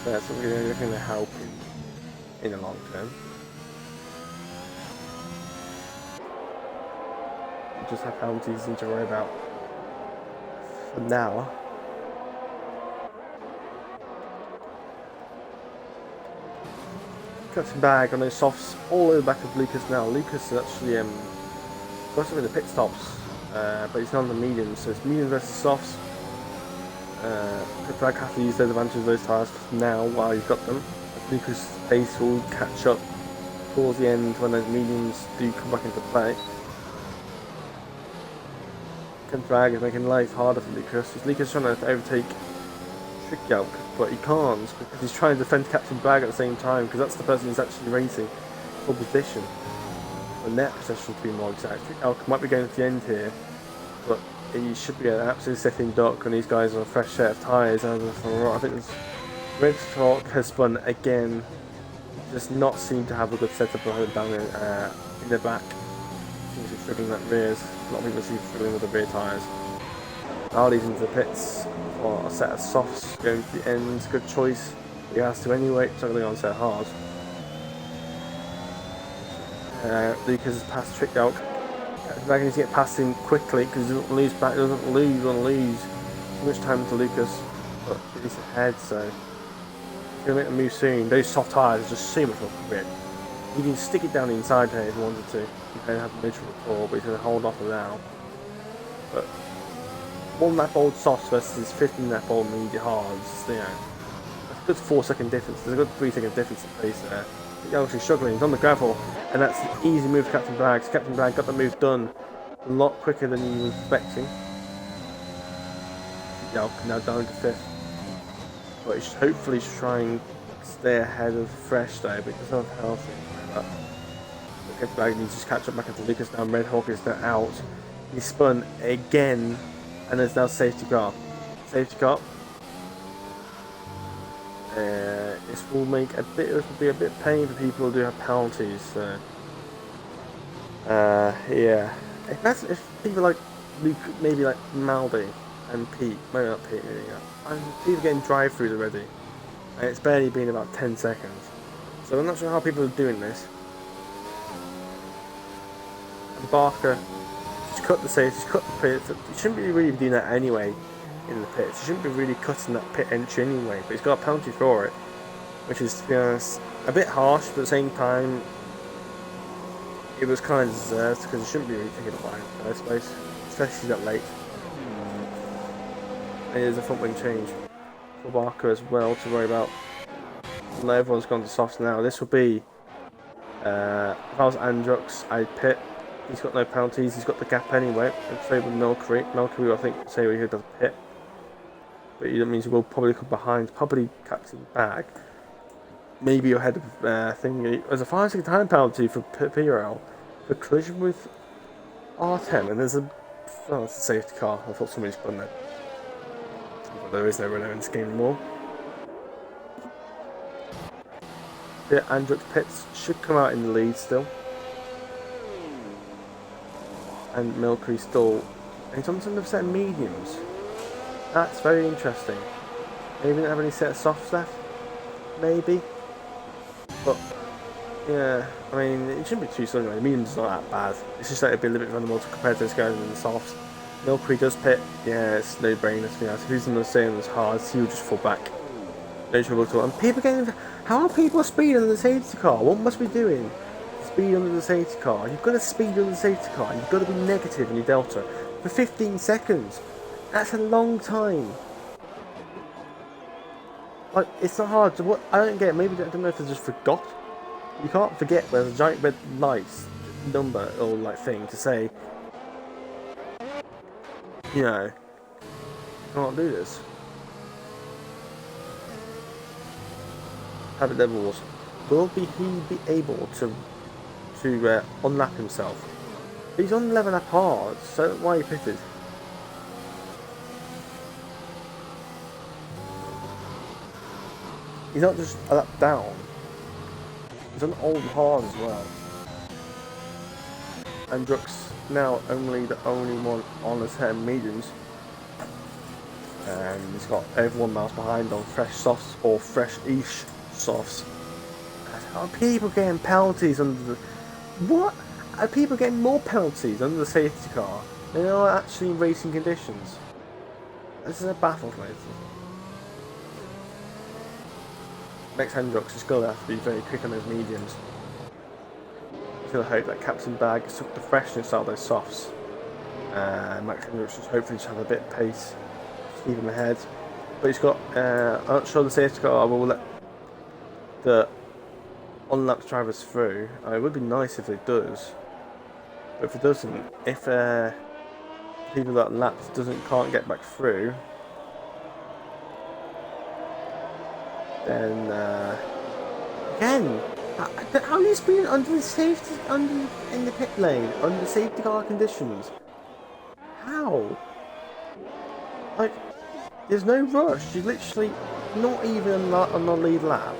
So that's not really going to help him in the long term. Just have penalties to worry about for now. Captain Bag on those softs all over the back of Lucas now. Lucas is actually got some in the pit stops but he's on the mediums, so it's mediums versus softs. Bragg has to use those advantages of those tyres now while he's got them. Lucas' pace will catch up towards the end when those mediums do come back into play. Bragg is making life harder for Lucas. Lucas trying to overtake Trick, but he can't because he's trying to defend Captain Bragg at the same time, because that's the person who's actually racing for position. The net possession, to be more exact. Trick might be going to the end here, but he should be an absolute sitting duck, and these guys are a fresh set of tyres. I think Red Hawk has spun again. Does not seem to have a good setup down in the back. Seems to be struggling at rears. A lot of people seem to be struggling with the rear tyres. Harley's into the pits for a set of softs going to the end. Good choice. He has to anyway. It's not going to go on set hard. Lucas has passed Trick out. Dragon needs to get past him quickly because he doesn't lose back. He doesn't lose too much time to Lucas, but he's ahead, so he's going to make the move soon. Those soft tyres are just so much more grip. He can stick it down the inside here if he wanted to. He can have the mid before, but he's going to hold off now. But 1 lap old softs versus 15 lap old medium hards, you know, that's a good 4-second difference. There's a good 3-second difference in pace there. He's actually struggling. He's on the gravel, and that's an easy move for Captain Bragg. So Captain Bragg got the move done a lot quicker than he was expecting. Now down to 5th, but he's hopefully trying to stay ahead of Fresh though, but it's not healthy. Captain Bragg needs to just catch up back into Lucas now. Red Hawk is now out. He spun again, and there's now safety car. Safety car. This will make be a bit pain for people who do have penalties. So, yeah. If people like Luke, maybe like Malby and Pete, maybe not Pete, and people getting drive-throughs already, and it's barely been about 10 seconds. So I'm not sure how people are doing this. And Barker just cut the safety, just cut the pit. He shouldn't be really doing that anyway in the pits. He shouldn't be really cutting that pit entry anyway, but he's got a penalty for it, which is, to be honest, a bit harsh, but at the same time, it was kind of deserved because he shouldn't be really taking it by in the first place, especially that late. It is a front wing change for Barker as well to worry about. Not everyone's gone to softs now. This will be, if I was Andrux, I'd pit. He's got no penalties, he's got the gap anyway. I'd say with Milkery, I think, say he does pit. But that means he will probably come behind, probably Captain Bragg. Maybe ahead of thingy. There's a 5-second time penalty for PRL for collision with R10, and there's a it's a safety car. I thought somebody's done that. But there is no Renault in this game anymore. Yeah, Andrux Pitts should come out in the lead still. And Milkery still. He's on some set of mediums. That's very interesting. Maybe they don't have any set of softs left. Maybe. But, yeah, I mean, it shouldn't be too slow anyway. Medium's not that bad. It's just that it'd be a little bit vulnerable compared to this guy in the softs. Milkery does pit. Yeah, it's no brainer to be honest. If he's going to stay on his hards, he'll just fall back. No trouble at all. And people getting. How are people speeding under the safety car? What must we be doing? Speed under the safety car. You've got to speed under the safety car. You've got to be negative in your delta for 15 seconds. That's a long time. Like, it's not hard to what I don't get. Maybe I don't know if they just forgot. You can't forget where there's a giant red lights number or like thing to say, you know, you can't do this. Habit levels. Will he be able to unlap himself? He's on 11 lap hard, so why he pitted? He's not just a lap down. He's on old hard as well. And Drux now the only one on the 10 mediums. And he's got everyone miles behind on fresh softs or fresh-ish softs. Are people getting penalties under the... What? Are people getting more penalties under the safety car than are actually in racing conditions? This is a baffles me. Next Hendrix is going to have to be very quick on those mediums. I'm going to hope that Captain Bragg took the freshness out of those softs. Max Hendricks should hopefully just have a bit of pace to keep him ahead. But he's got, I'm not sure the safety car will let the on-lap drivers through. It would be nice if it does. But if it doesn't, if people that laps can't get back through, then again, how are you speeding under the safety in the pit lane under safety car conditions? How? Like, there's no rush. You're literally not even on the lead lap,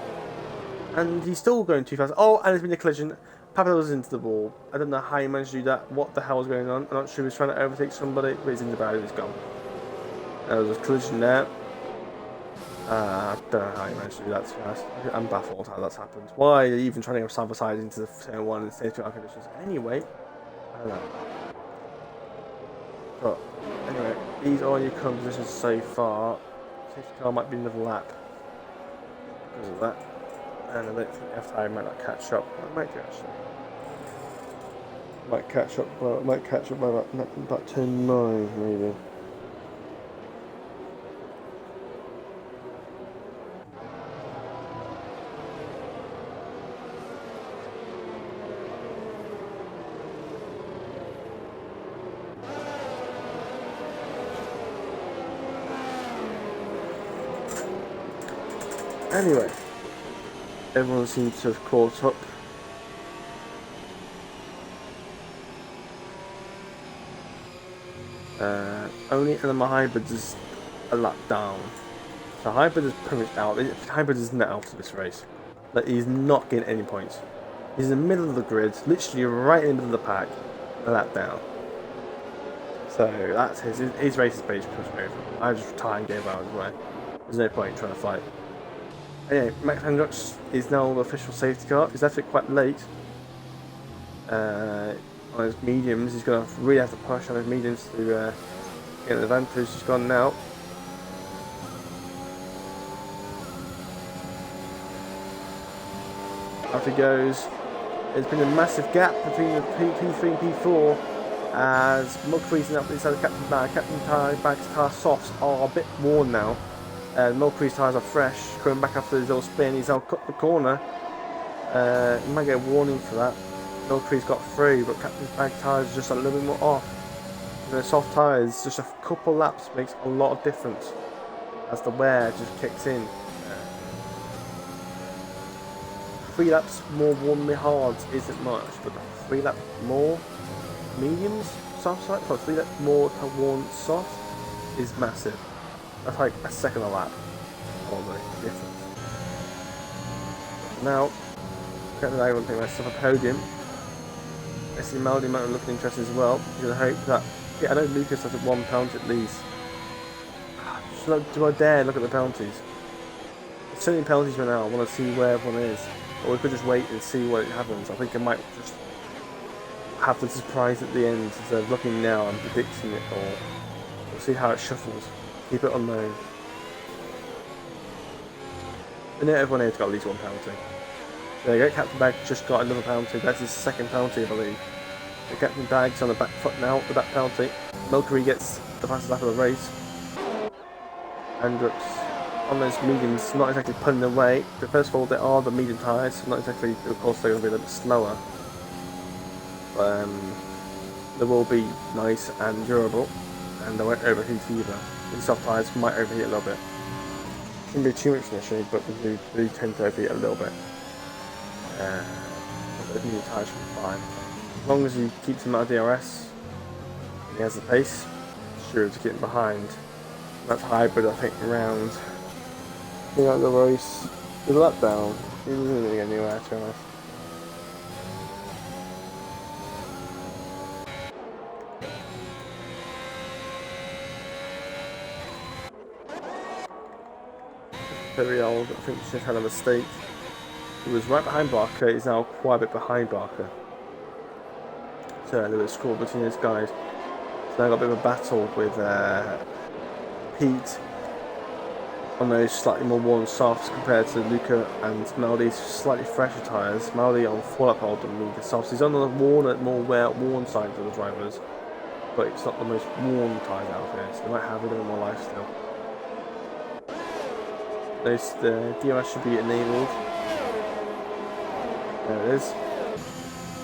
and he's still going too fast. Oh, and there's been a collision. Papado's into the wall. I don't know how he managed to do that. What the hell is going on? I'm not sure he was trying to overtake somebody, but he's in the barrier. He's gone. There was a collision there. I don't know how he managed to do that, to be honest. I'm baffled how that's happened. Why are you even trying to go side by side into the same one in safety car conditions? Anyway, I don't know. But anyway, these are your current positions so far. Safety car might be another lap because of that. And I don't think FI might not catch up. It might do actually. Might catch up. Well, it might catch up by about turn 9 maybe. Anyway, everyone seems to have caught up. Only Animal Hybrid is a lap down. So Hybrid is pretty much out. Hybrid is not out of this race. Like, he's not getting any points. He's in the middle of the grid, literally right in the middle of the pack, a lap down. So that's his race is basically pushed over. I just retire and gave out as well. There's no point in trying to fight. Anyway, Max Hendricks is now the official safety car. He's left it quite late. On his mediums, he's going to really have to push on his mediums to get an advantage. He's gone now. Off he goes. There's been a massive gap between the P3 and P4 as Mulcahy's up inside the captain's bag. Captain's bag's tyre softs are a bit worn now. Mulcahy's tyres are fresh, coming back after his little spin. He's now cut the corner. You might get a warning for that. Mulcahy's got through, but Captain's bag tyres are just a little bit more off. The soft tyres, just a couple laps makes a lot of difference as the wear just kicks in. 3 laps more warm hards isn't much, but 3 laps more mediums, soft side, 3 laps more worn soft is massive. That's like a second a lap, probably, difference. Now, Captain Bag will take myself a podium. I see Melody might be looking interesting as well. You're going to hope that, yeah, I know Lucas has a 1 penalty at least. Do I dare look at the penalties? There's so many penalties right now, I want to see where everyone is. Or we could just wait and see what happens. I think I might just have the surprise at the end instead of looking now and predicting it, or we'll see how it shuffles. Keep it unknown. I know everyone here's got at least 1 penalty. There you go, Captain Bag just got another penalty. That's his 2nd penalty, I believe. The Captain Bag's on the back foot now with that penalty. Mulcahy gets the fastest lap of the race. Hendricks on those mediums, not exactly pulling away. But first of all, they are the medium tyres, so not exactly, of course, they're going to be a little bit slower. But they will be nice and durable, and they won't overheat either. These soft tyres might overheat a little bit. Shouldn't be too much of an issue, but they do tend to overheat a little bit. The medium tyres should be fine. As long as he keeps him out of DRS, and he has the pace, sure to get him behind. That's Hybrid, I think, around. Throughout the race, with a lap down, he wasn't going to get anywhere, to be honest. Very old, I think she had a mistake. He was right behind Barker, he's now quite a bit behind Barker. So there was a score between those guys. So I got a bit of a battle with Pete on those slightly more worn softs compared to Luca and Melody's slightly fresher tyres. Melody on 4 lap hold and Luca softs. He's on the more worn side of the drivers, but it's not the most worn tyres out there, so they might have a little more life still. Notice the DRS should be enabled. There it is.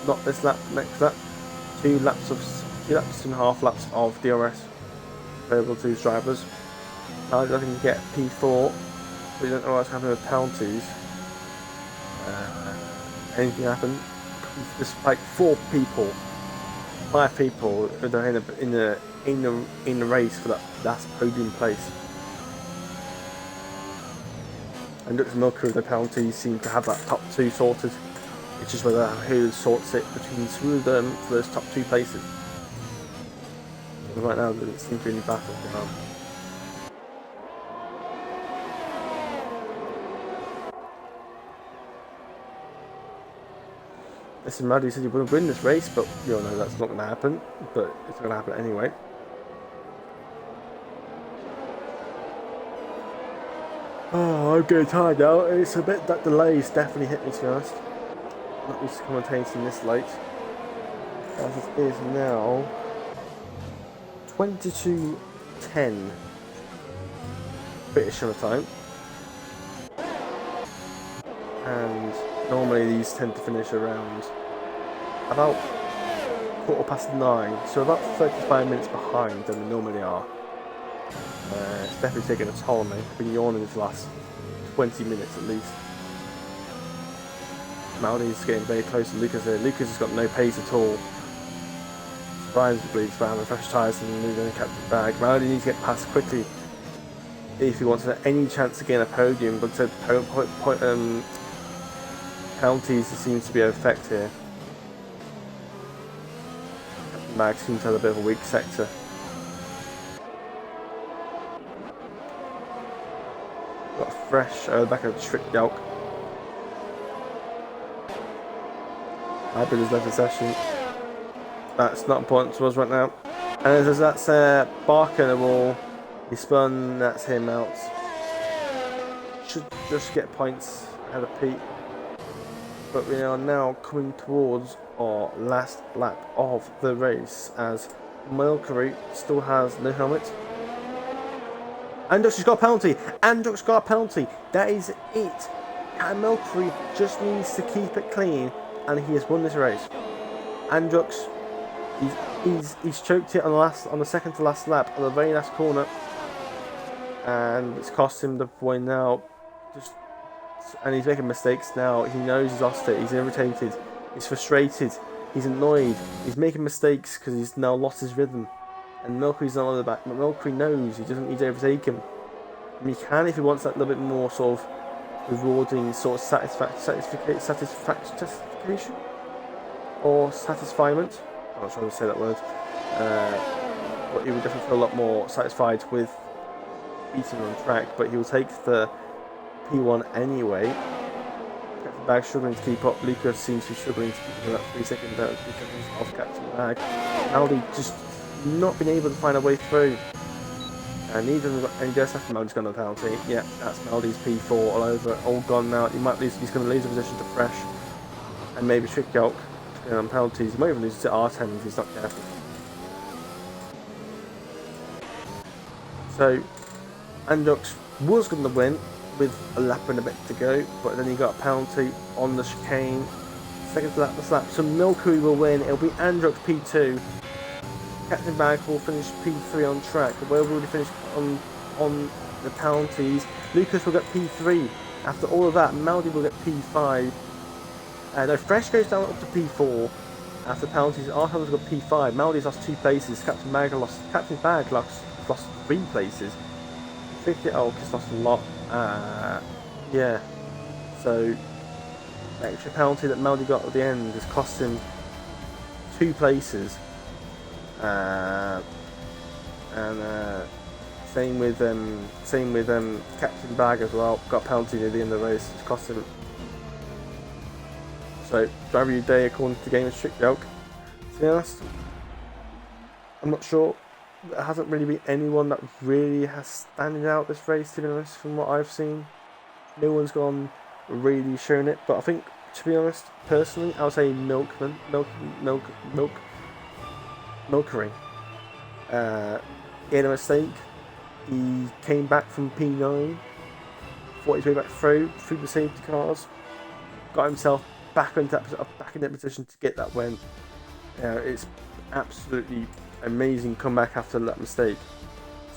Not this lap, next lap. 2.5 laps of DRS available to drivers. Now I can get P4, but you don't know what's happening with penalties. Anything happen? There's like 5 people that are in the race for that last podium place. And Lux Milker with the penalties seem to have that top 2 sorted. It's just whether who sorts it between 2 of them for those top 2 places. And right now, there seems to be any battle going on. Listen, Maddie said he wouldn't win this race, but you all know that's not going to happen. But it's going to happen anyway. Oh, I'm getting tired now. It's a bit that delay's definitely hit me, to be honest. I'm not used to commentating this late. As it is now 22:10 British summer time. And normally these tend to finish around about 9:15, so about 35 minutes behind than they normally are. It's definitely taking a toll on me. I've been yawning this last 20 minutes at least. Maldi's getting very close to Lucas here. Lucas has got no pace at all. Surprisingly, he's having fresh tyres and moving the captain bag. Maldi needs to get past quickly if he wants any chance to gain a podium, but penalties seems to be an effect here. Captain bag seems to have a bit of a weak sector. Got fresh back of Trick Yelk. Hybrid has left the session. That's not important to us right now. And as that's Barker in the wall, he spun, that's him out. Should just get points ahead of Pete. But we are now coming towards our last lap of the race as Milkery still has no helmet. Andrux has got a penalty. Andrux got a penalty. That is it. And Milkery just needs to keep it clean, and he has won this race. Andrux, he's choked it on the second to last lap on the very last corner, and it's cost him the win now. And he's making mistakes now. He knows he's lost it. He's irritated. He's frustrated. He's annoyed. He's making mistakes because he's now lost his rhythm. And Milkery's not on the back, but Milkery knows he doesn't need to overtake him. I mean, he can if he wants that little bit more sort of rewarding sort of satisfaction or satisfiement. I'm not sure how to say that word. But he would definitely feel a lot more satisfied with beating on track. But he will take the P1 anyway. Captain Bag struggling to keep up. Lucas seems to be struggling to keep up that 3 second because of Captain Bag. Maldi just not been able to find a way through. And neither of them got any just after Maldi's gone on the penalty. Yeah, that's Maldi's P4 all over, all gone now. He might lose, he's going to lose the position to Fresh. And maybe Trick Yelk on penalties. He might even lose it to R10 if he's not careful. So, Andrux was going to win with a lap and a bit to go, but then he got a penalty on the chicane. Second to lap, so Milkery will win. It'll be Andrux P2. Captain Bag will finish P3 on track. Where will he finish on the penalties? Lucas will get P3. After all of that, Maldi will get P5. No, Fresh goes down up to P4. After penalties, Arthur's got P5. Maldi's lost 2 places. Captain Bag lost 3 places. Has lost a lot. Yeah. So the extra penalty that Maldi got at the end has cost him 2 places. Same with Captain Bag as well. Got a penalty near the end of the race. It's cost him. So driver of the day according to the game is Trick Yelk. To be honest, I'm not sure. There hasn't really been anyone that really has standing out this race. To be honest, from what I've seen, no one's gone really showing it. But I think, to be honest, personally, I would say Milkery. He had a mistake. He came back from P9, fought his way back through the safety cars, got himself back in that position to get that win. It's absolutely amazing comeback after that mistake.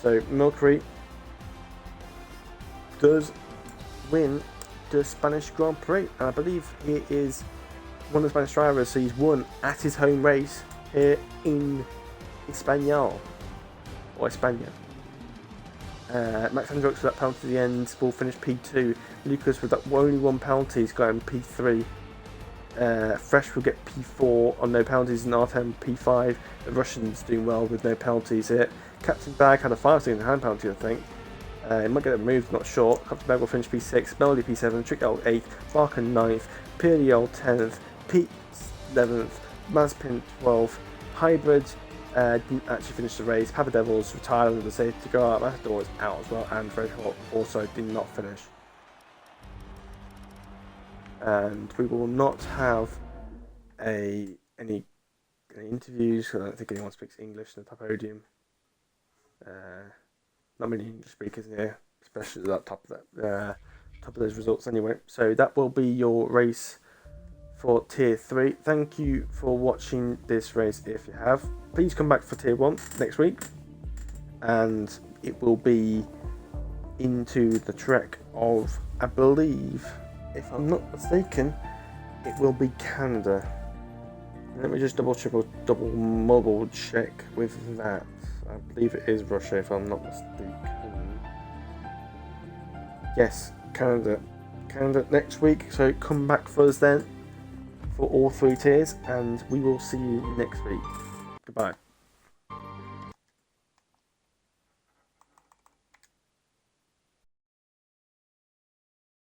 So Mercury does win the Spanish Grand Prix, and I believe he is one of the Spanish drivers, so he's won at his home race here in Espanol, or España. Max Hendricks with that penalty at the end will finish P2. Lucas with that only one penalty has got him P3. Fresh will get P4 on no penalties, and Artem P5. The Russians doing well with no penalties here. Captain Bag had a 5-second hand penalty, I think. He might get it removed, not sure. Captain Bag will finish P6, Melody P7, Trickle 8th, Barkin 9th, Piriol 10th, Pete 11th, Mazpin 12th, Hybrid didn't actually finish the race. Papa Devils retired under the safety car. Matador is out as well, and Fred Hawk also did not finish. And we will not have any interviews. I don't think anyone speaks English in the top podium. Not many English speakers here, especially at that top of those results anyway. So that will be your race for Tier 3. Thank you for watching this race. If you have, please come back for Tier 1 next week, and it will be into the trek of, I believe, if I'm not mistaken, it will be Canada. Let me just double check with that. I believe it is Russia, if I'm not mistaken. Yes, Canada next week, so come back for us then for all 3 tiers, and we will see you next week. Goodbye.